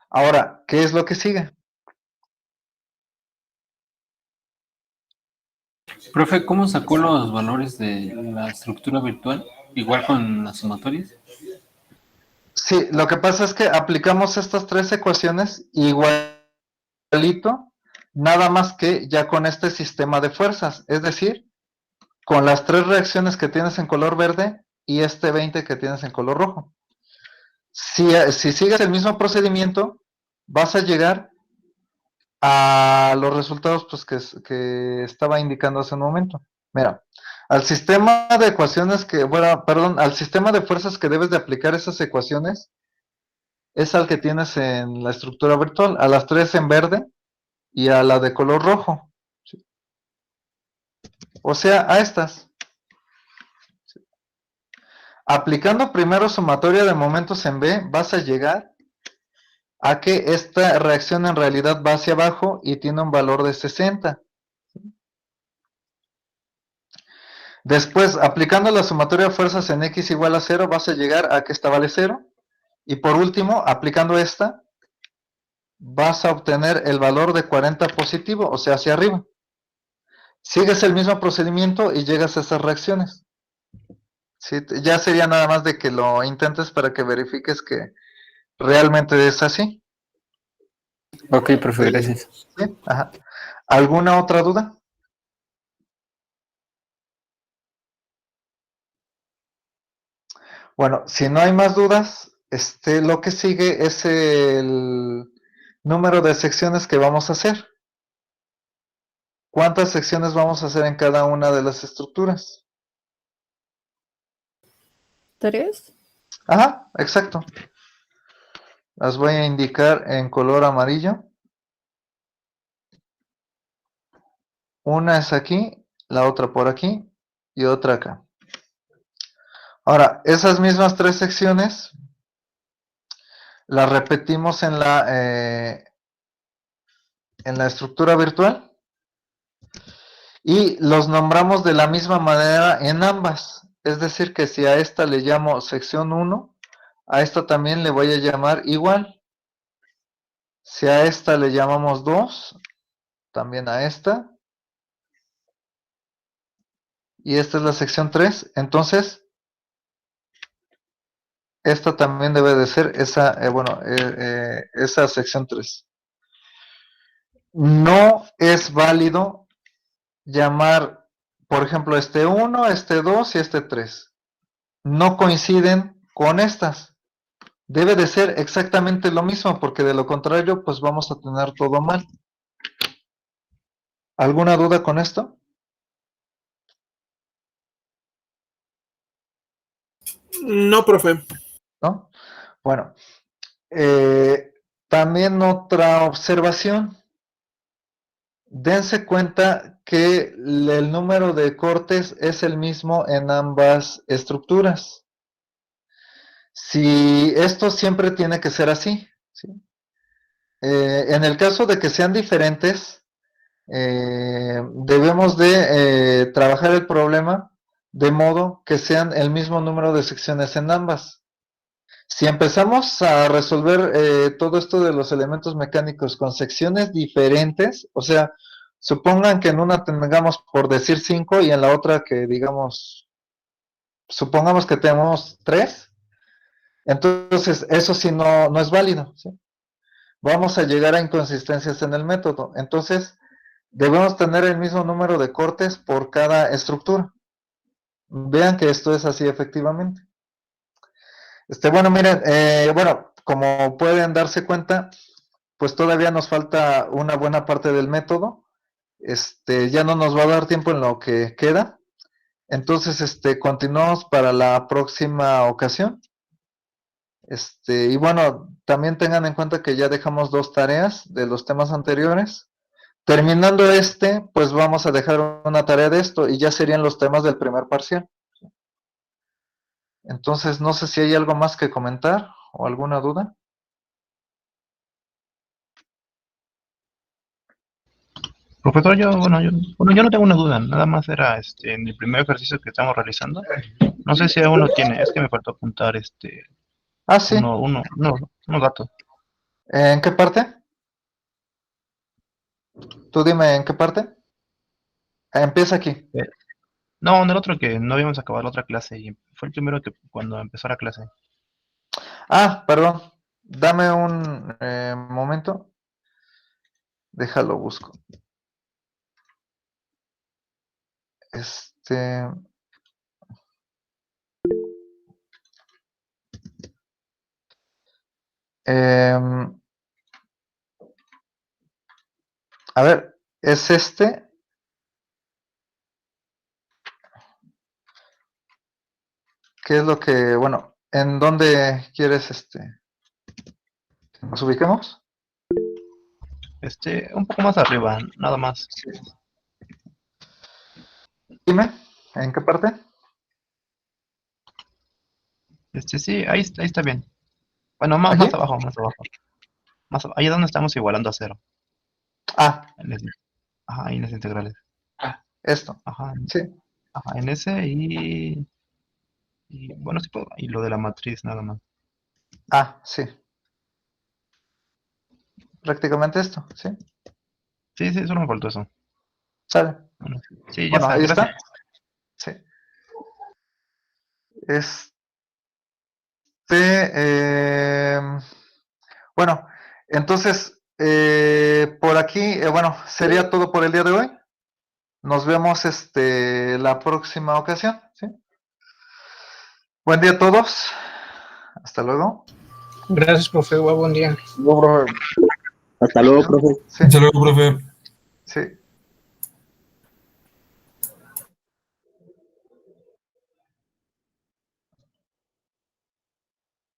Ahora, ¿qué es lo que sigue? Profe, ¿cómo sacó los valores de la estructura virtual? Igual con las sumatorias. Sí, lo que pasa es que aplicamos estas tres ecuaciones igualito, nada más que ya con este sistema de fuerzas, es decir, con las tres reacciones que tienes en color verde y este 20 que tienes en color rojo. Si sigues el mismo procedimiento, vas a llegar a los resultados pues, que estaba indicando hace un momento. Mira, al sistema de ecuaciones al sistema de fuerzas que debes de aplicar esas ecuaciones es al que tienes en la estructura virtual, a las tres en verde y a la de color rojo. ¿Sí? O sea, a estas. ¿Sí? Aplicando primero sumatoria de momentos en B, vas a llegar a que esta reacción en realidad va hacia abajo y tiene un valor de 60. Después, aplicando la sumatoria de fuerzas en X igual a 0, vas a llegar a que esta vale 0. Y por último, aplicando esta, vas a obtener el valor de 40 positivo, o sea, hacia arriba. Sigues el mismo procedimiento y llegas a esas reacciones. ¿Sí? Ya sería nada más de que lo intentes para que verifiques que realmente es así. Ok, profe, gracias. ¿Sí? Ajá. ¿Alguna otra duda? Bueno, si no hay más dudas, lo que sigue es el número de secciones que vamos a hacer. ¿Cuántas secciones vamos a hacer en cada una de las estructuras? 3. Ajá, exacto. Las voy a indicar en color amarillo. Una es aquí, la otra por aquí y otra acá. Ahora, esas mismas 3 secciones las repetimos en la estructura virtual y los nombramos de la misma manera en ambas. Es decir, que si a esta le llamo sección 1, a esta también le voy a llamar igual. Si a esta le llamamos 2, también a esta. Y esta es la sección 3. Entonces, esta también debe de ser esa, esa sección 3. No es válido llamar, por ejemplo, este 1, este 2 y este 3. No coinciden con estas. Debe de ser exactamente lo mismo, porque de lo contrario, pues vamos a tener todo mal. ¿Alguna duda con esto? No, profe. ¿No? Bueno, también otra observación. Dense cuenta que el número de cortes es el mismo en ambas estructuras. Si esto siempre tiene que ser así, ¿sí? En el caso de que sean diferentes, debemos de trabajar el problema de modo que sean el mismo número de secciones en ambas. Si empezamos a resolver todo esto de los elementos mecánicos con secciones diferentes, o sea, supongan que en una tengamos por decir 5 y en la otra que digamos, supongamos que tenemos 3, entonces eso sí no es válido, ¿sí? Vamos a llegar a inconsistencias en el método. Entonces, debemos tener el mismo número de cortes por cada estructura. Vean que esto es así efectivamente. Bueno, miren, bueno, como pueden darse cuenta, pues todavía nos falta una buena parte del método. Ya no nos va a dar tiempo en lo que queda. Entonces, continuamos para la próxima ocasión. Y bueno, también tengan en cuenta que ya dejamos 2 tareas de los temas anteriores. Terminando pues vamos a dejar una tarea de esto y ya serían los temas del primer parcial. Entonces, no sé si hay algo más que comentar o alguna duda. Profesor, yo no tengo una duda, nada más era en el primer ejercicio que estamos realizando. No sé si aún lo tiene, es que me faltó apuntar Ah, sí. unos datos. ¿En qué parte? Tú dime, ¿en qué parte? Empieza aquí. No, en el otro que no habíamos acabado la otra clase y fue el primero que cuando empezó la clase. Ah, perdón. Dame un momento. Déjalo, busco. A ver, es ¿Qué es lo que, bueno, en dónde quieres que nos ubiquemos? Un poco más arriba, nada más. Sí. Dime, ¿en qué parte? Sí, ahí está bien. Bueno, más ¿Aquí? abajo. Ahí es donde estamos igualando a 0. Ah, Ajá, ahí en las integrales. esto. Ajá, Sí. ajá, en ese y bueno, sí puedo. Y lo de la matriz, nada más. Ah, sí. Prácticamente esto, ¿sí? Sí, solo me faltó eso. ¿Sale? Bueno, sí, ya Bueno, está, ahí gracias. está. Sí. Bueno, entonces, por aquí, bueno, sería todo por el día de hoy. Nos vemos la próxima ocasión, ¿sí? Buen día a todos. Hasta luego. Gracias, profe. Buen día. Hasta luego, profe. Sí. Hasta luego, profe. Sí.